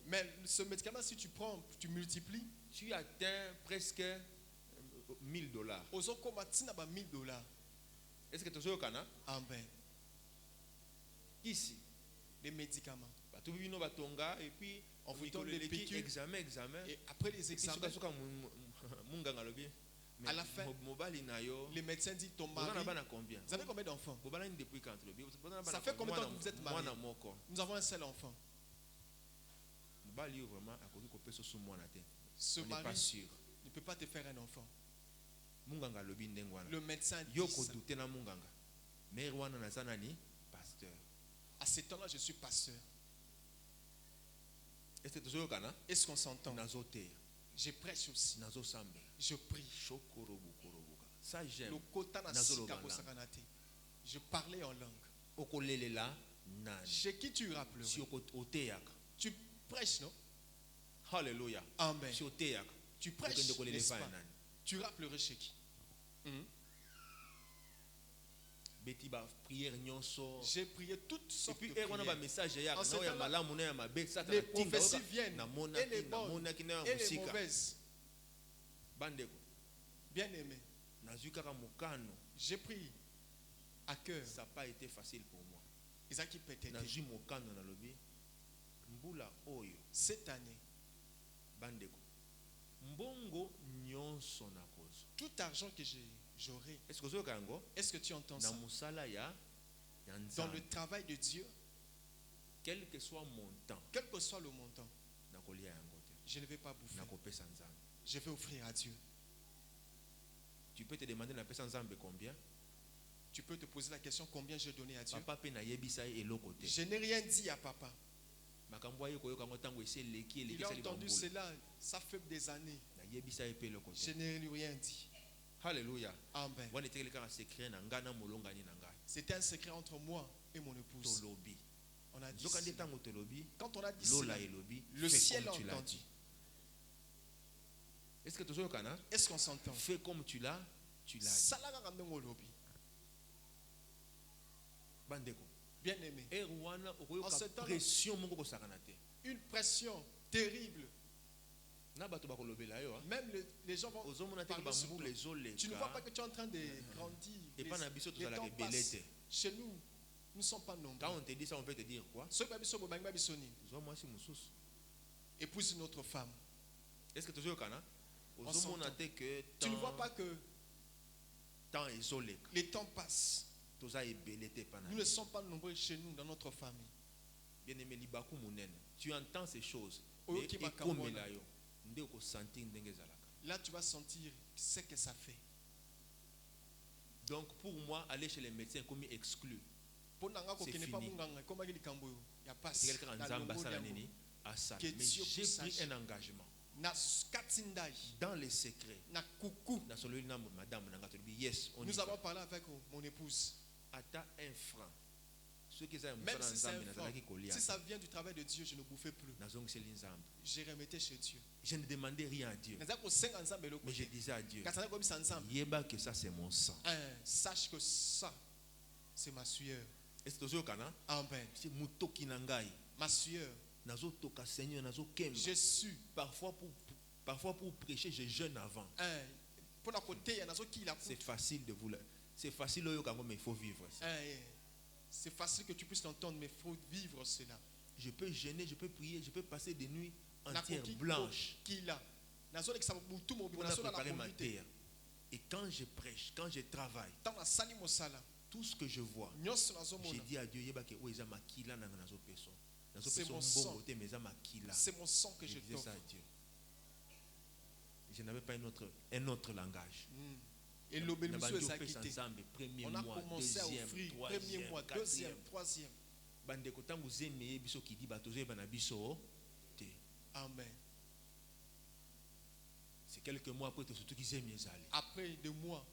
S2: mais ce médicament, si tu prends, tu multiplies,
S1: tu atteins presque $1000.
S2: $1000.
S1: Est-ce que tu as un
S2: Amen.
S1: Ici,
S2: les médicaments.
S1: Et puis
S2: on vous donne les piqûres.
S1: Examen.
S2: Et après les examens, à la fin, les médecins disent ton mari. Vous avez combien d'enfants? Ça fait combien de temps que vous êtes mariés? Nous avons un seul enfant. Ce mari ne peut pas te faire un enfant. Le médecin dit ça. À ce temps-là, je suis pasteur. Est-ce qu'on s'entend? Je prêche aussi. Je prie.
S1: Ça j'aime.
S2: Je parlais en langue. Chez qui tu iras pleurer? Tu prêches, non?
S1: Alléluia.
S2: Amen. Tu prêches, n'est-ce pas? Tu iras pleurer chez qui? J'ai prié toutes sortes de
S1: prières.
S2: En ce temps-là, les prophéties viennent, et les bonnes, et les mauvaises. Bien aimé, j'ai pris à cœur.
S1: Ça n'a pas été facile pour moi.
S2: Cette année, tout argent que j'aurai, est-ce que tu entends ça? Dans le travail de Dieu,
S1: quel que soit
S2: le montant, je ne vais pas bouffer. Je vais offrir à Dieu.
S1: Tu peux te demander combien?
S2: Tu peux te poser la question combien j'ai donné à Dieu.
S1: Je
S2: n'ai rien dit à papa. Il a entendu cela, ça fait des années. Je n'ai rien dit.
S1: Alléluia.
S2: Amen. C'était un secret entre moi et mon épouse. On a dit cela. Quand on a dit cela, le ciel a entendu. Est-ce qu'on s'entend?
S1: Fais comme tu l'as.
S2: Bien aimé.
S1: En ce temps,
S2: une pression terrible. Même les gens vont parler sur toi. Tu ne vois pas que tu es en train de grandir. Les temps passent. Chez nous, nous ne sommes pas nombreux.
S1: Quand on te dit ça, on peut te dire quoi?
S2: Épouse une autre femme.
S1: Est-ce que tu
S2: ne vois pas que les temps passent. Nous ne sommes pas nombreux chez nous, dans notre famille.
S1: Bien-aimé, tu entends ces choses.
S2: Là, tu vas sentir ce que ça fait.
S1: Donc, pour moi, aller chez les médecins comme exclu, c'est fini. Mais j'ai pris un engagement. Dans les secrets.
S2: Nous avons parlé avec mon épouse.
S1: Un franc.
S2: Même si c'est un franc, si ça vient du travail de Dieu, je ne bouffais plus. Je remettais chez Dieu.
S1: Je ne demandais rien à Dieu. Mais je disais à Dieu, Yéba que ça c'est mon sang.
S2: Sache que ça, c'est ma sueur. Amen. Ma sueur. Je suis.
S1: Parfois pour prêcher, je jeûne avant. C'est facile de vous. C'est facile, mais il faut vivre ça.
S2: C'est facile que tu puisses l'entendre, mais il faut vivre cela.
S1: Je peux jeûner, je peux prier, je peux passer des nuits entières blanches. On a préparé ma terre. Et quand je prêche, quand je travaille, tout ce que je vois, j'ai dit à Dieu,
S2: c'est mon sang. C'est mon sang que je t'offre.
S1: Je n'avais pas un autre langage.
S2: Et l'obéissance est acquittée. On a
S1: mois,
S2: commencé à offrir premier mois, deuxième, troisième. Amen.
S1: C'est quelques mois après tout ce qui allé.
S2: Après 2 mois.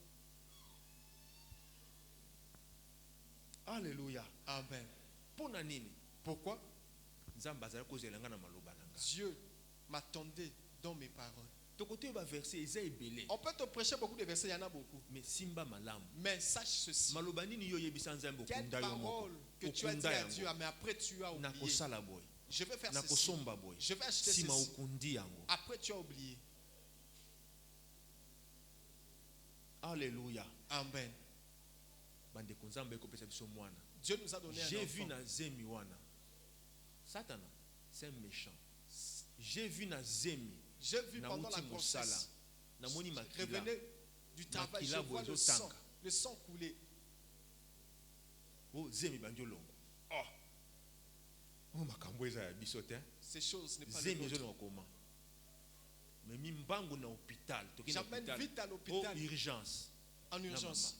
S1: Alléluia.
S2: Amen.
S1: Pourquoi?
S2: Dieu m'attendait dans mes paroles.
S1: On peut
S2: te prêcher beaucoup de versets, il y en a beaucoup. Mais sache ceci. Quelle parole que tu as dit à Dieu, mais après tu as oublié. Je vais faire ceci. Je vais acheter ceci. Après tu as oublié.
S1: Alléluia.
S2: Amen. Dieu nous a donné un enfant.
S1: J'ai vu Nazemi wana. Satan, c'est un méchant. J'ai vu Nazemi.
S2: J'ai vu pendant la grossesse. Je revenais du travail, je vois le sang couler. Ces choses n'est pas le nôtre. J'amène vite à l'hôpital.
S1: Urgence.
S2: En urgence.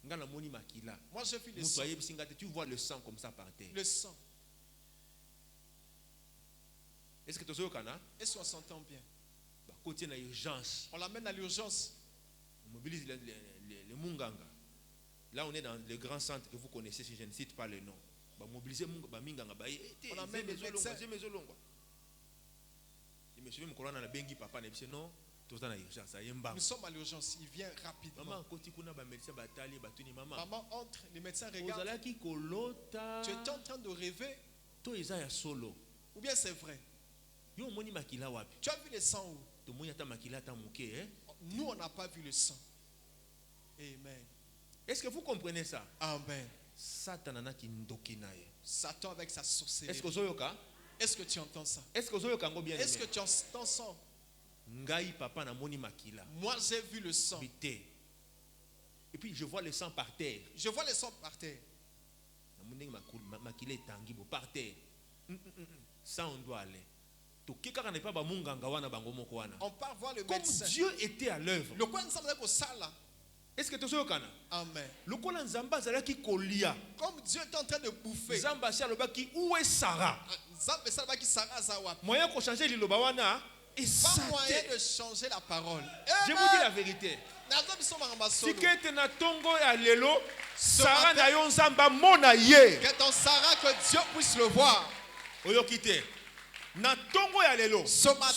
S2: Moi j'ai vu le sang.
S1: Tu vois le sang comme ça par terre.
S2: Le sang.
S1: Est-ce
S2: qu'on s'entend bien? On l'amène à l'urgence.
S1: On mobilise les Munganga. Là, on est dans le grand centre que vous connaissez, si je ne cite pas le nom. On mobilise Munganga.
S2: On amène les médecins.
S1: Et monsieur, papa, non,
S2: Nous sommes à l'urgence, il vient rapidement. Maman entre, les médecins regardent. Tu étais en train de rêver? Ou bien c'est vrai? Tu as vu le sang où? Nous, on n'a pas vu le sang. Amen.
S1: Est-ce que vous comprenez ça?
S2: Amen.
S1: Satan
S2: avec sa sorcellerie.
S1: Est-ce
S2: que tu entends ça?
S1: Est-ce
S2: que tu entends ça? Moi, j'ai vu le sang.
S1: Et puis je vois le sang par terre.
S2: Je vois le sang par terre.
S1: Par terre. Ça, on doit aller.
S2: On part voir le
S1: comme
S2: médecin.
S1: Dieu était à l'œuvre. Est-ce que tu sais?
S2: Amen.
S1: Comme
S2: Dieu est en train de bouffer.
S1: Où est Sarah? Moyen de changer liloba wana.
S2: Pas moyen de changer la parole.
S1: Je vous dis la vérité. Si tu na tongo ya lelo, Sarah na yo nzamba mona ye.
S2: Que ton Sarah, que Dieu puisse le voir.
S1: Oyo kite. Na tongo ya lelo.
S2: Ce matin,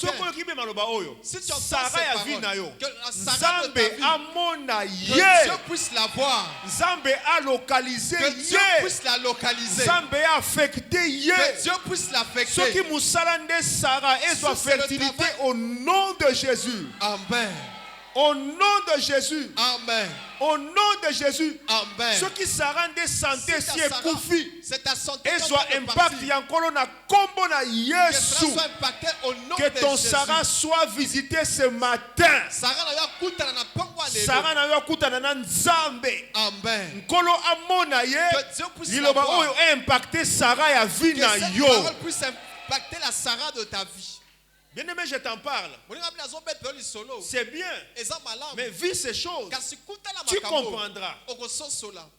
S1: si tu Sarah ya vie na yo.
S2: Nzambe
S1: amona ye.
S2: Que Dieu puisse la voir.
S1: Nzambe a localisé ye.
S2: Que Dieu puisse la localiser.
S1: Nzambe a affecté ye.
S2: Que Dieu puisse l'affecter.
S1: Ce qui moussalande Sarah et soit fertilité au nom de Jésus.
S2: Amen.
S1: Au nom de Jésus.
S2: Amen.
S1: Au nom de Jésus.
S2: Amen.
S1: Ceux qui s'arrêtent de santé si est coufi.
S2: C'est ta santé.
S1: Et soit impact encore na combo na Yesu. Que ton Sarah soit visité ce matin. Sarah na yo kutana na Nzambe.
S2: Amen.
S1: Nkolo amona ye. Liloba oyo impacté Sarah ya vie na yo.
S2: Que cette parole puisse impacter la Sarah de ta vie.
S1: Bien-aimé, je t'en parle. C'est bien. Mais vis ces choses, tu comprendras.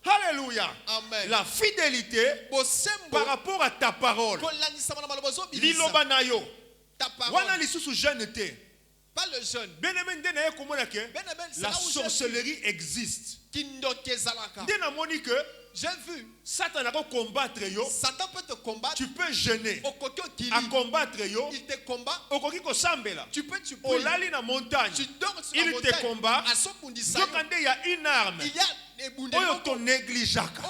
S1: Alléluia.
S2: Amen.
S1: La fidélité par rapport à ta parole. Liloba na yo.
S2: Ta parole.
S1: Wana lisusu jeune te.
S2: Pas le jeune.
S1: Bien-aimé, la sorcellerie existe. Dena moni que
S2: j'ai vu
S1: Satan a combattre yo.
S2: Satan peut te combattre.
S1: Tu peux gêner.
S2: À
S1: combattre yo.
S2: Il te combat.
S1: Tu peux olali na montagne.
S2: Tu dors sur
S1: il
S2: la montagne.
S1: te combat.
S2: Donc
S1: il y a une arme.
S2: Il y a des
S1: Oyo to négligeaka.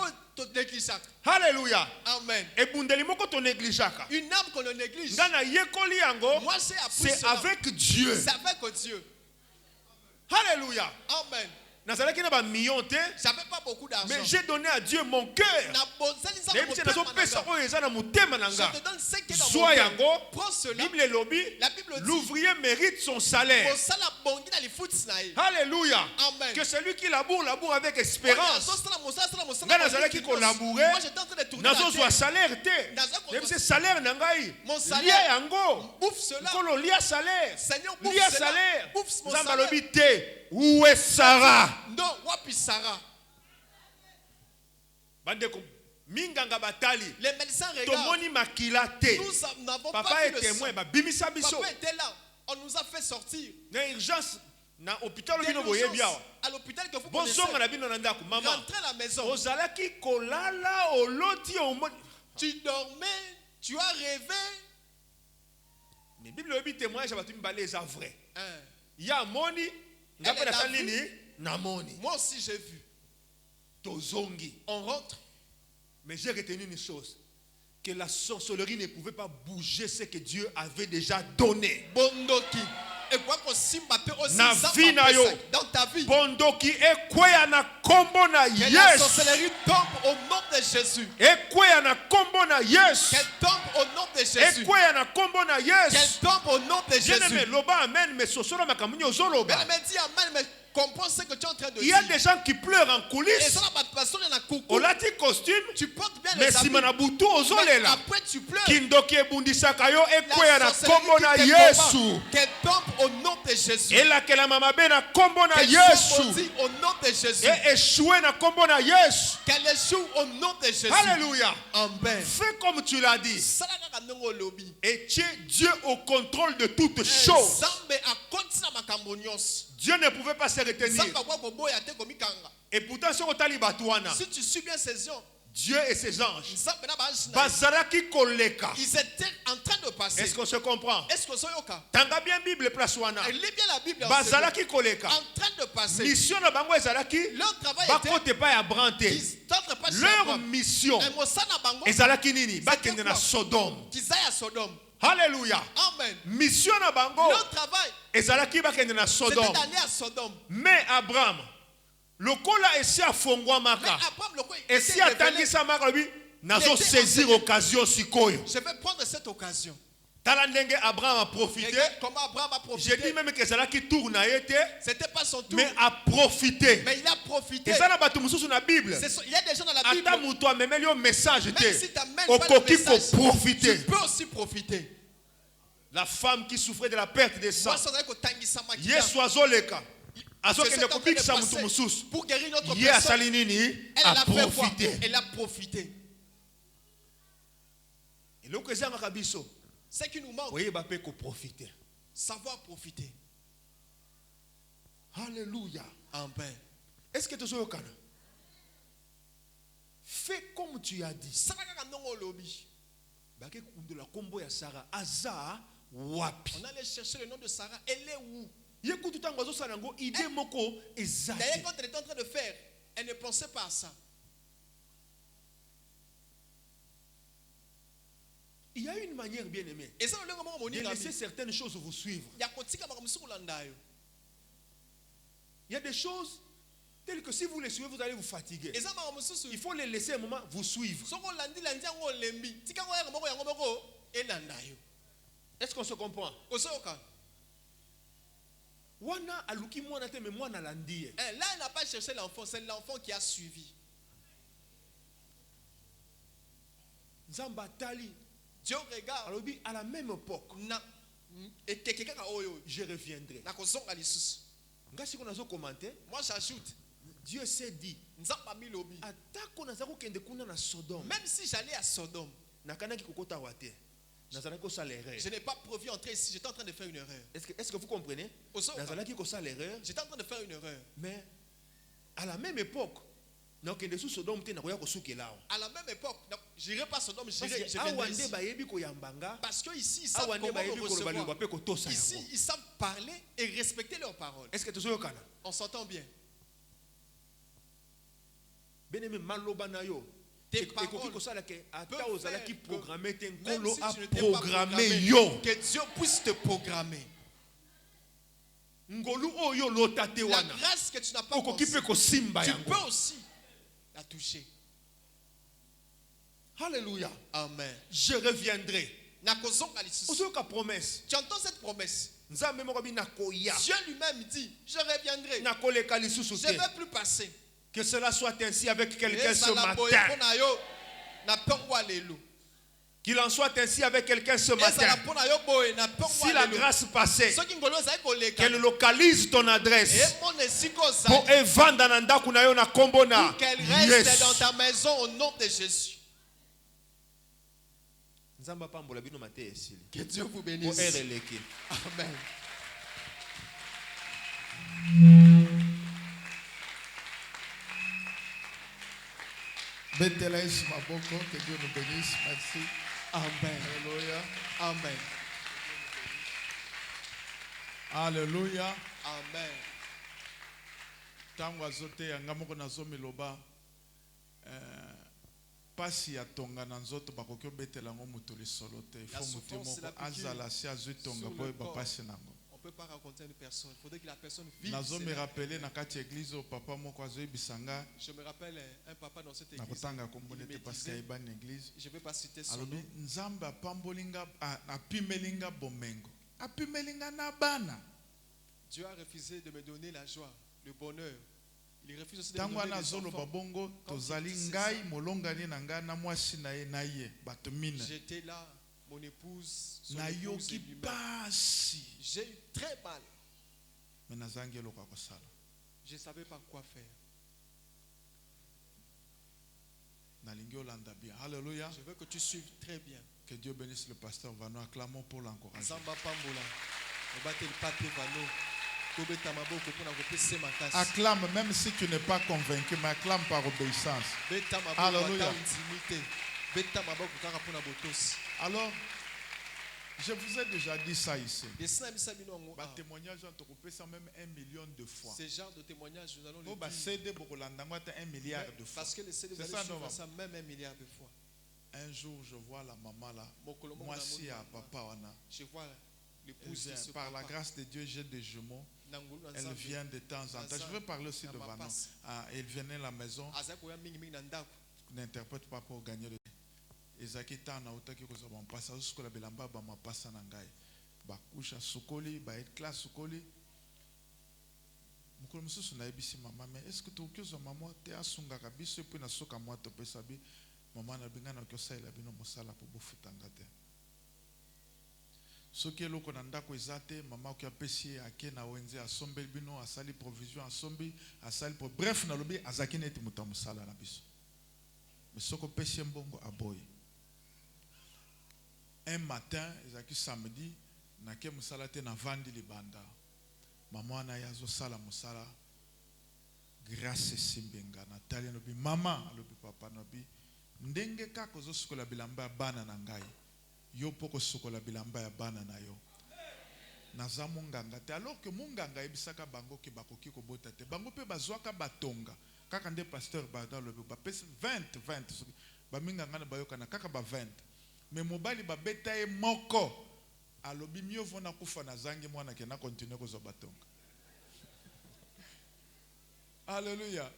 S1: Alléluia.
S2: Amen.
S1: Et bundeli moko to négligeaka.
S2: Une arme qu'on ne néglige.
S1: Ngana yekoli yango.
S2: Moi
S1: c'est avec Dieu.
S2: C'est avec Dieu.
S1: Alléluia.
S2: Amen.
S1: J'avais
S2: pas beaucoup d'argent.
S1: Mais j'ai donné à Dieu mon cœur.
S2: Je te donne ce qui est dans mon cœur. Prends cela. La Bible dit
S1: l'ouvrier mérite son salaire. Alléluia.
S2: Amen.
S1: Que celui qui laboure avec espérance.
S2: Moi j'étais en train de tourner la tête.
S1: Salaire
S2: Mon
S1: salaire nangai.
S2: Mon salaire.
S1: Bouffe cela. Lia salaire.
S2: Seigneur,
S1: lia salaire.
S2: Bouffe mon salaire.
S1: Où est Sarah?
S2: Non, wapi Sarah?
S1: Minganga batali.
S2: Les médecins regardent.
S1: Tomoni makila te.
S2: Nous n'avons
S1: pas
S2: vu le
S1: témoin,
S2: sang. Papa était là. On nous a fait sortir.
S1: Na urgence na hôpital
S2: bino boye bien. À l'hôpital que vous connaissez.
S1: Maman.
S2: Rentrez à la maison.
S1: Ozalaki kolala oloti omoni.
S2: Tu dormais, tu as rêvé.
S1: Mais Bible obi témoignage abatu mbale eza vrai.
S2: Ya
S1: moni ngapela sanini na moni.
S2: Moi aussi j'ai vu.
S1: Tozongi.
S2: On rentre.
S1: Mais j'ai retenu une chose. Que la sorcellerie ne pouvait pas bouger ce que Dieu avait déjà donné.
S2: Bondoki. Et quoi qu'on simba pe aussi
S1: dans ta vie. Bondoki e kwea na kombo na Yesu.
S2: Que la sorcellerie tombe au nom de Jésus.
S1: E kwea na kombo na Yesu.
S2: Qu'elle tombe au nom de Jésus.
S1: E kwea na kombo na Yesu.
S2: Qu'elle tombe au nom de Jésus.
S1: Bien-aimé, loba amen mais sosoro makamuni ozoloba.
S2: Bien-aimé, dis amen mais comprends ce que tu es en train de dire.
S1: Il y a des gens qui pleurent en coulisses. Olati costume.
S2: Tu portes bien
S1: les habits. Mais
S2: après tu pleures.
S1: Kindoki ebundisaka yo ekweya na kombo na Yesu.
S2: Qu'elle tombe au nom de Jésus.
S1: Et la kela mama be na kombo na Yesu.
S2: Au nom de Jésus.
S1: Et échouer na kombo na Yesu.
S2: Qu'elle échoue au nom de Jésus.
S1: Alléluia.
S2: Amen.
S1: Fais comme tu l'as dit. Et tu es Dieu au contrôle de toutes choses. Dieu ne pouvait pas se retenir. Et pourtant,
S2: si tu suis bien ces gens,
S1: Dieu et ses anges, ils étaient
S2: en train de passer. passé.
S1: Est-ce qu'on se comprend?
S2: Est-ce qu'on se yoka?
S1: Tanga bien Bible place wana.
S2: Et lis bien la Bible.
S1: Bazalaki koleka.
S2: En train de passer.
S1: Mission na bango ezalaki.
S2: Leur travail
S1: bakote pa ya brante. Leur mission ezalaki nini? Bakende na Sodome.
S2: Kizaya Sodome.
S1: Alléluia.
S2: Amen.
S1: Mission na bango.
S2: Leur travail
S1: ezalaki bakende na Sodome.
S2: c'était d'aller à Sodome.
S1: Mais Abraham lokola esi afongwa maka. Esi atangisa maka lui nazo saisir occasion sikoyo.
S2: Je vais prendre cette occasion.
S1: Tala ndenge Abraham a profité.
S2: Comment Abraham a profité?
S1: J'ai dit même que ezalaki tour na yete.
S2: C'était pas son tour.
S1: Mais a profité.
S2: Mais il a profité.
S1: Ezana batu mususu na Bible.
S2: Il y a des gens dans la Bible.
S1: Ata mutu amemeli yo message te.
S2: Même si t'amènes pas le
S1: Okoki ko
S2: message,
S1: profiter.
S2: tu peux aussi profiter.
S1: La femme qui souffrait de la perte de sang. Yesu azoleka. Azokende kubikisa mutu mususu.
S2: Pour guérir notre
S1: personne. Asali nini? A profité.
S2: Elle a profité.
S1: Et le que zanga kabiso.
S2: Ce qui nous manque.
S1: Oui, bape ko profiter.
S2: Savoir profiter.
S1: Alléluia.
S2: Amen.
S1: Est-ce que tu es au Canada? Fais comme tu as dit. Sarah. Aza wapi.
S2: On allait chercher le nom de Sarah. Elle est où?
S1: D'ailleurs,
S2: quand elle était en train de faire, elle ne pensait pas à ça.
S1: Il y a une manière bien aimée de laisser certaines choses vous suivre. Il y a des choses telles que si vous les suivez, vous allez vous fatiguer. Il faut les laisser un moment vous suivre. Est-ce qu'on se comprend? Là,
S2: il n'a pas cherché l'enfant, c'est l'enfant qui a suivi. Dieu regarde.
S1: À la même époque, je reviendrai.
S2: Moi j'ajoute.
S1: Dieu s'est dit,
S2: même si j'allais à Sodome, je n'ai pas prévu entrer ici. J'étais en train de faire une erreur.
S1: Est-ce que vous comprenez?
S2: J'étais en train de faire une erreur.
S1: Mais à la même époque, à la même
S2: époque, je n'irai pas à Sodome, je viendrai ici. Parce que ici, ils savent comment me recevoir. Ici, ils savent parler et respecter leurs paroles.
S1: Est-ce que
S2: on s'entend bien?
S1: Tes paroles peuvent faire
S2: que Dieu puisse te programmer. La grâce que tu n'as pas conçue, tu peux aussi la toucher.
S1: Alléluia.
S2: Amen.
S1: Je reviendrai.
S2: Tu entends cette promesse? Dieu lui-même dit, je reviendrai. Je ne vais plus passer.
S1: Que cela soit ainsi avec quelqu'un ce matin. Qu'il en soit ainsi avec quelqu'un ce matin. Si la grâce passait, qu'elle localise ton adresse pour
S2: qu'elle reste dans ta maison au nom de Jésus. Que Dieu vous bénisse. Amen.
S3: Bettelèche Maboko, que Dieu nous bénisse. Merci.
S2: Amen.
S3: Alléluia.
S2: Amen.
S3: Alléluia.
S2: Amen.
S3: Tango azote yanga moko nazo miloba pasi ya tonga na nzoto bakoki obetela ngo mutu lisolo te. Il faut mutu moko azala si azwi tonga boye ba pasi nango.
S2: On ne peut pas raconter à une personne. Il faudrait que la personne vive.
S3: Je me rappelle papa moko bisanga.
S2: Je me rappelle un papa dans cette église. Je ne vais pas citer son nom.
S3: Nzamba pambolinga apimelinga bomengo. Apimelinga na bana.
S2: Dieu a refusé de me donner la joie, le bonheur. Il refuse aussi de me donner les enfants. J'étais là. Mon épouse, son épouse et lui-même. J'ai eu très mal. Je ne savais pas quoi faire.
S3: Alléluia.
S2: Je veux que tu suives très bien.
S3: Que Dieu bénisse le pasteur Vano. Acclamons pour l'encourager. Acclame même si tu n'es pas convaincu, mais acclame par obéissance. Alléluia. Alors, Je vous ai déjà dit ça ici.
S2: Le
S3: témoignage, on te coupe ça même 1 million de fois.
S2: Ce genre de témoignage, nous allons le
S3: dire. CD, 1 milliard de fois.
S2: Parce que les CD, vous allez suivre ça même 1 milliard de fois.
S3: Un jour, je vois la maman là. Moi, si à papa,
S2: je vois l'épouse.
S3: Par la grâce de Dieu, j'ai des jumeaux. Elle vient de temps en temps. Je veux parler aussi de Vanon. Elle venait à la maison. N'interprète pas pour gagner le temps. Ezaki tana utaki kozaba mpasa usukola belamba ba mapasa na ngai bakusha sukoli ba classe sukoli mukolo mususu na ebisi mama mais est-ce que tu okizo mama te asunga kabiso pe na soka mwa to pesa bi mama na binga na okosala bino mosala po bofutanga te soki eloko na ndako ezate mama ko apesi ake na wenze asombe bino asali provision asombi asali po bref na lobi azaki neti muta mosala na biso mais soko pesi mbongo aboyi. Un matin, ezaki samedi, nake musala te na vandi libanda. Maman na yazo sala musala. Grâce simbenga na tali no bi mama alobi papa no bi ndenge kako zo sukola bilamba bana na ngai. Yo poko sukola bilamba ya bana na yo. Naza munganga te alors que munganga ebisaka bango ke bakoki ko bota te. Bango pe bazwaka batonga. Kaka nde pasteur bada lobi ba pesa 20 ba minganga na bayoka na kaka ba 20. Mais mobali ba beta e moko alobi mieux vaut na kufa na zangi mwana ke na continuer ko zo batonga. Alléluia.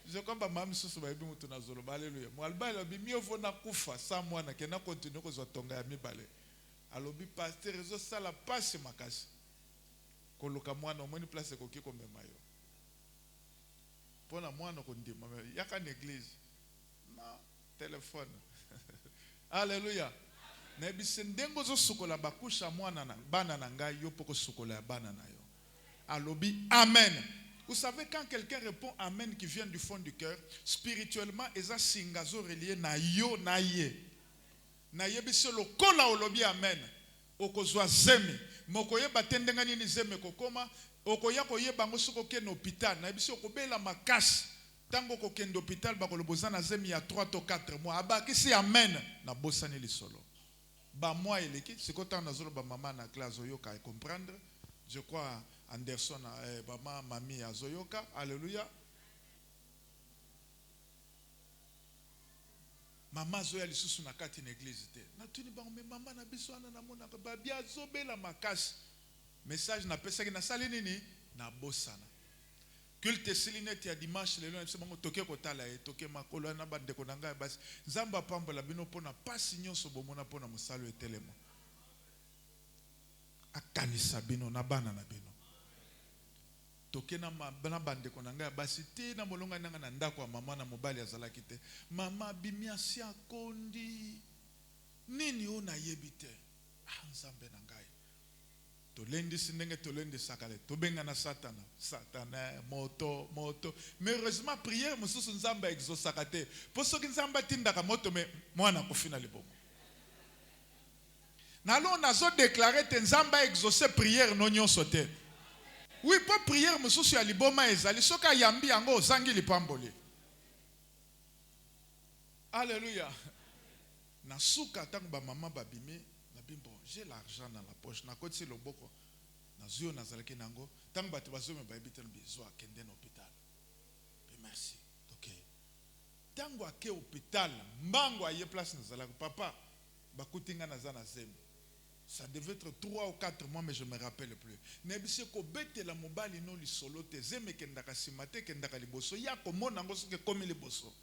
S3: Je crois ba mami susu ba ebi mutu na zolo. Alléluia. Mo albali alobi mieux vaut na kufa sa mwana ke na continuer ko zo tonga ya mibale. Alobi pasteur ezo sala passe makasi. Koluka mwana omoni place ko kiko mema yo. Pona mwana ko ndima yaka na église. Na téléphone. Alléluia. Na ebise ndengo zo sukola bakusha mwana na bana na ngai yo poko sukola ya bana na yo. Alobi amen. Vous savez quand quelqu'un répond amen qui vient du fond du cœur, spirituellement eza singazo relié na yo na ye. Na yebise lokola olobi amen. Okozwa zemi. Mokoye batendenga nini zemi kokoma okoya koyeba ngo soko ke na hôpital na yebise okobela makasi. Tango ko kendo hôpital ba koloboza na zemi ya 3 to 4 mois aba kisi amen na bosani lisolo ba moi eleki siko tanga zolo ba mama na classe oyoka et comprendre je crois Anderson ba mami azoyoka. Alléluia. Mama zoya lisusu na kati na église te na tuni ba me mama na biso ana na mona ba bia zobela makasi message na pesa ki na sali nini na bosana. Culte silinete ya dimanche lelo na bango toke kotala e toke makolo na bande ko nanga basi nzamba pambola bino pona pasi nyonso bomona pona musalo etelemo akanisa bino na bana na bino toke na bande ko nanga basi te na molonga nanga na ndako ya mama na mobali azalaki te mama bimiasi akondi nini ona yebite nzambe na ngai tolendi sindenge tolendi sakale tobenga na satana moto mais heureusement prière mususu nzamba exosakate po soki nzamba tindaka moto me mwana kofina libomo nalo nazo déclarer te nzamba exaucer prière no nyonso te oui pas prière mususu ya liboma ezali soka yambi yango ozangi lipamboli. Alléluia. Na suka tango ba mama babimi bon, j'ai l'argent dans la poche. Na koti loboko. Na zuyo nazalaki nango. Tango batu bazume ba ebite no bizo akende na hôpital. Merci. OK. Tango ake hôpital, mbango aye place nazalaki papa bakutinga nazana zemi. Ça devait être 3 ou 4 mois mais je me rappelle plus. Nebise ko bete la mobali no lisolo te zeme kendaka simate kendaka liboso ya ko mona ngo soke komi liboso.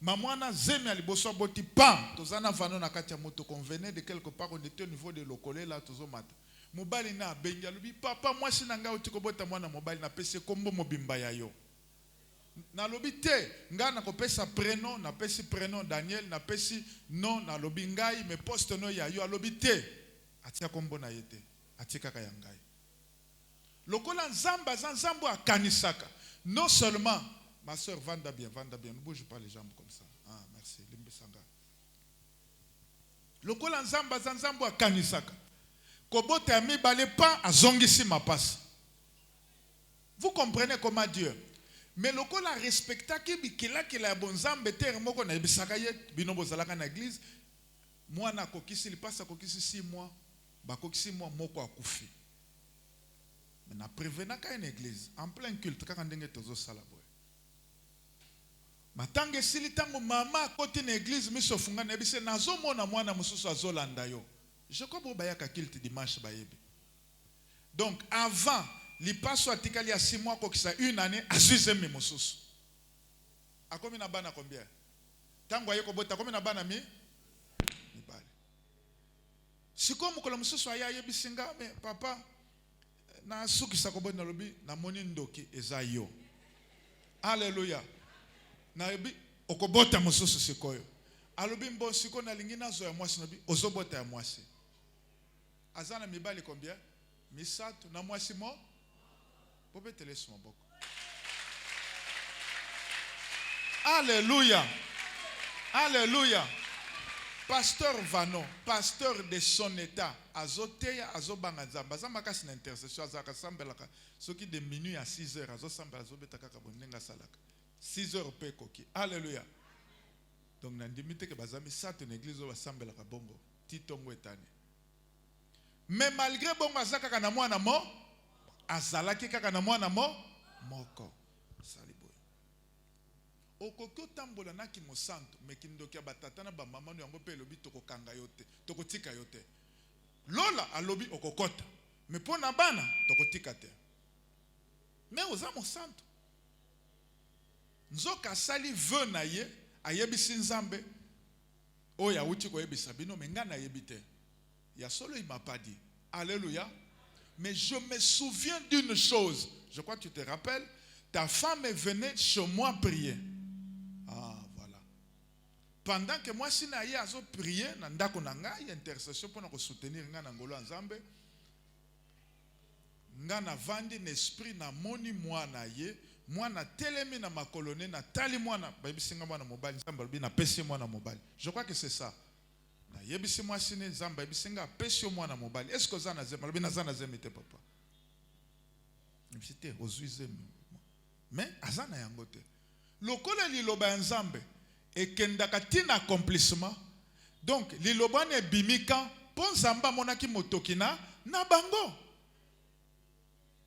S3: Mamwana zemi aliboso boti pam tozana vano na kati ya moto convenait de quelque part on était au niveau de lokole là tozomata mobali na benga lubi papa moi sinanga otiko bota mwana mobali na pese kombo mobimba ya yo na lobi te nga na kopesa prénom na pesi prénom Daniel na pesi non na lobi ngai me poste no ya yo alobi te atia kombo na yete atika ka ya ngai lokola nzamba nzambo akanisaka non seulement. Ma soeur, vanda bien, ne bouge pas les jambes comme ça. Ah, merci. Limbesanga. Lokola nzamba zanzambo akanisaka. Kobote ami bale pas a zongisi ma passe. Vous comprenez comment Dieu. Mais lokola respecta ki bikila ki la bonzambe terre moko na bisaka ye bino bozalaka na église. mwana kokisi lipasa kokisi 6 mois, bakokisi mois moko akufi. Mais na prévenaka une église en plein culte kaka ndenge tozo sala boy. Matange sili tango mama koti na église miso funga na bise nazo mona mwana mususu azolanda yo. Je comprends bayaka culte dimanche bayebi. Donc avant lipaso atikali ya 6 mois kokisa 1 année azuzemi mususu. Akomi na bana combien? Tango ayeko bota komi na bana mi bale. Siko mukolo mususu aya yebisinga me papa na suki sakobo na lobi na moni ndoki eza yo. Alléluia. Na yebi okobota mususu sikoyo. Alobi mbo siko na lingina zo ya mwasi nabi ozobota ya mwasi. Azana mibali combien? Misato na mwasi mo. Pobe telesu maboko. Alléluia. Alléluia. Pasteur Vano, pasteur de son état, azoteya azobanga nzamba, azamakasi na intercession azaka sambelaka, soki de minuit à 6 heures azosambela azobeta kaka bonenga salaka. 6 heures pe koki. Alléluia. Donc na ndimite ke bazami sato na église o basambelaka bongo, titongo etane. Mais malgré bongo azaka kana mwana mo, azalaki kaka na mwana mo moko. Okoko tambola na ki mosanto mekindoki batata na ba mama no yango pe lobi tokokanga yote tokotika yote lola alobi okokota me pona bana tokotika te me oza mosanto nzoka sali veu na ye ayebisi nzambe oya uti ko yebisa bino me ngana yebite ya solo il m'a pas dit. Alléluia. Mais je me souviens d'une chose, je crois que tu te rappelles, ta femme est venue chez moi prier. Pendant que moi si na ye azo prier na ndako na ngai intercession pour na soutenir nga na ngolo nzambe nga na vandi na esprit na moni mwana ye mwana telemi na makolone na tali mwana bayibisinga mwana mobali nzambe lobi na pesi mwana mobali. Je crois que c'est ça. Na yebisi mwa sine nzambe bayibisinga pesi mwana mobali. Est-ce que ça na zema lobi na zana zemite papa? C'était ozuize mais azana yango te. Lokola liloba nzambe et kendaka tina accomplissement. Donc lilobane bimika ponzamba monaki motokina na bango.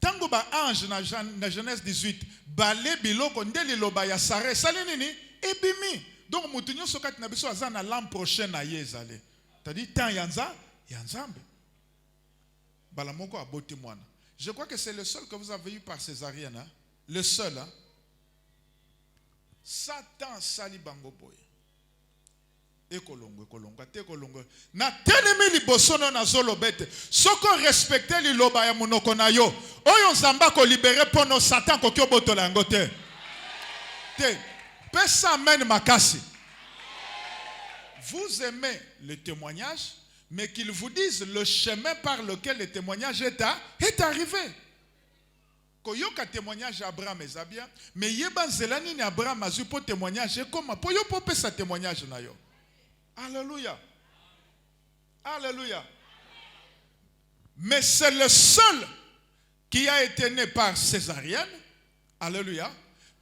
S3: Tango ba ange na Genèse 18 balé biloko nde liloba ya Sare sali nini ebimi. Donc mutunyo sokati na biso azana l'an prochain na yezale. C'est-à-dire tant yanza yanzambe. Bala moko aboti mwana. Je crois que c'est le seul que vous avez eu par césarienne, hein? Le seul, hein? Satan sali bango boy. Ekolongo te kolongo. Na telemi libosono na zolo bete. Soko respecter li loba ya monoko na yo. Oyo nzamba ko libérer pono Satan ko kyo botola yango te. Te. Pesa amen makasi. Vous aimez le témoignage, mais qu'ils vous disent le chemin par lequel le témoignage est arrivé. Koyoka témoignage Abraham ezabia mais yeba zelani ni Abraham azu po témoignage comment po yo po pesa témoignage na yo. Alléluia. Alléluia. Mais c'est le seul qui a été né par césarienne. Alléluia.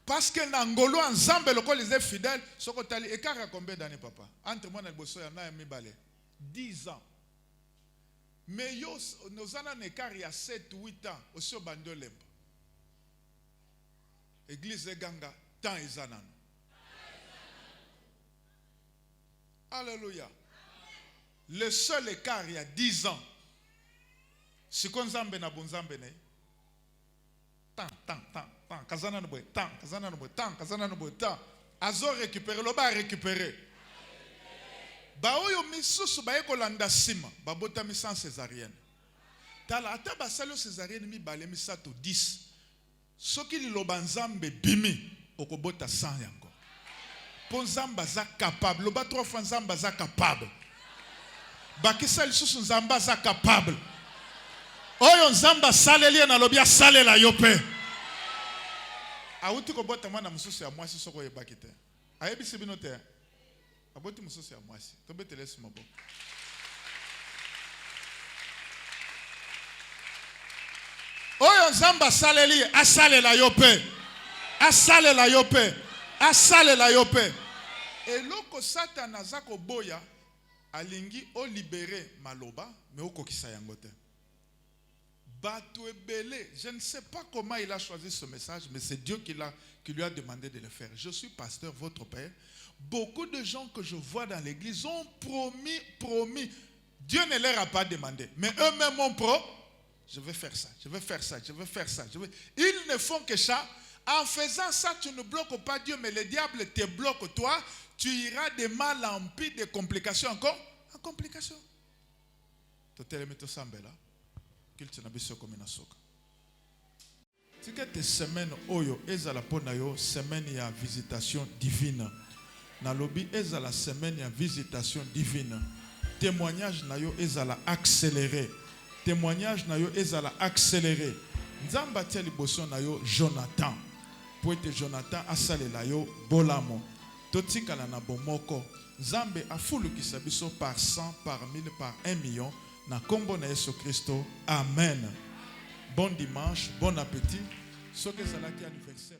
S3: Parce que n'angolo ensemble le col les fidèles sokotali écart à combien d'années papa? Entre moi et bosso ya na mi balé 10 ans. Mais yo nos années écart il y a 7 8 ans au sur bandolemba. Église Ganga, tant izanan. Alléluia. Le seul écart il y a 10 ans. Si qu'on zambe na bonzambe ne. Tant. Kazana no boy, tant. Azo récupérer, lo ba récupérer. Ba oyo misusu ba ekolanda sima, ba bota mi sans césarienne. Tala ata ba salo césarienne mi balé mi sato 10. Soki liloba nzambe bimi okobota 100 yango. Po nzamba za capable, loba 3 fois nzamba za capable. Bakisa lisusu nzamba za capable. Oyo nzamba saleli na lobia salela yope. Auti kobota mwana mususu ya mwasi soko yebaki te. Ayebisi bino te. Aboti mususu ya mwasi. Tobetele simobo. Oyo nzamba saleli asalela yope. Asalela yope. Asalela yope. Eloko Satan azako boya alingi o libérer maloba mais o kokisa yango te. Batouebele, je ne sais pas comment il a choisi ce message, mais c'est Dieu qui lui a demandé de le faire. Je suis pasteur, votre père. Beaucoup de gens que je vois dans l'église ont promis. Dieu ne leur a pas demandé, mais eux-mêmes ont promis. Je vais faire ça, je vais faire ça, je vais faire ça. Ils ne font que ça. En faisant ça, tu ne bloques pas Dieu, mais le diable te bloque toi. Tu iras de mal en pis, de complications encore en complications. Si cette semaine oyo ezala pona yo semaine ya visitation divine. Na lobby ezala semaine ya visitation divine. Témoignage na yo ezala accéléré. Témoignage na yo ezala accéléré. Nzamba tia liboso na yo Jonathan. Poete Jonathan asalela yo bolamo. Totikala na bomoko. Nzambe afulukisa biso par 100, par 1000, par 1 million. Na kombo na Yesu Kristo. Amen. Bon dimanche, bon appétit. Ce que c'est là qui anniversaire.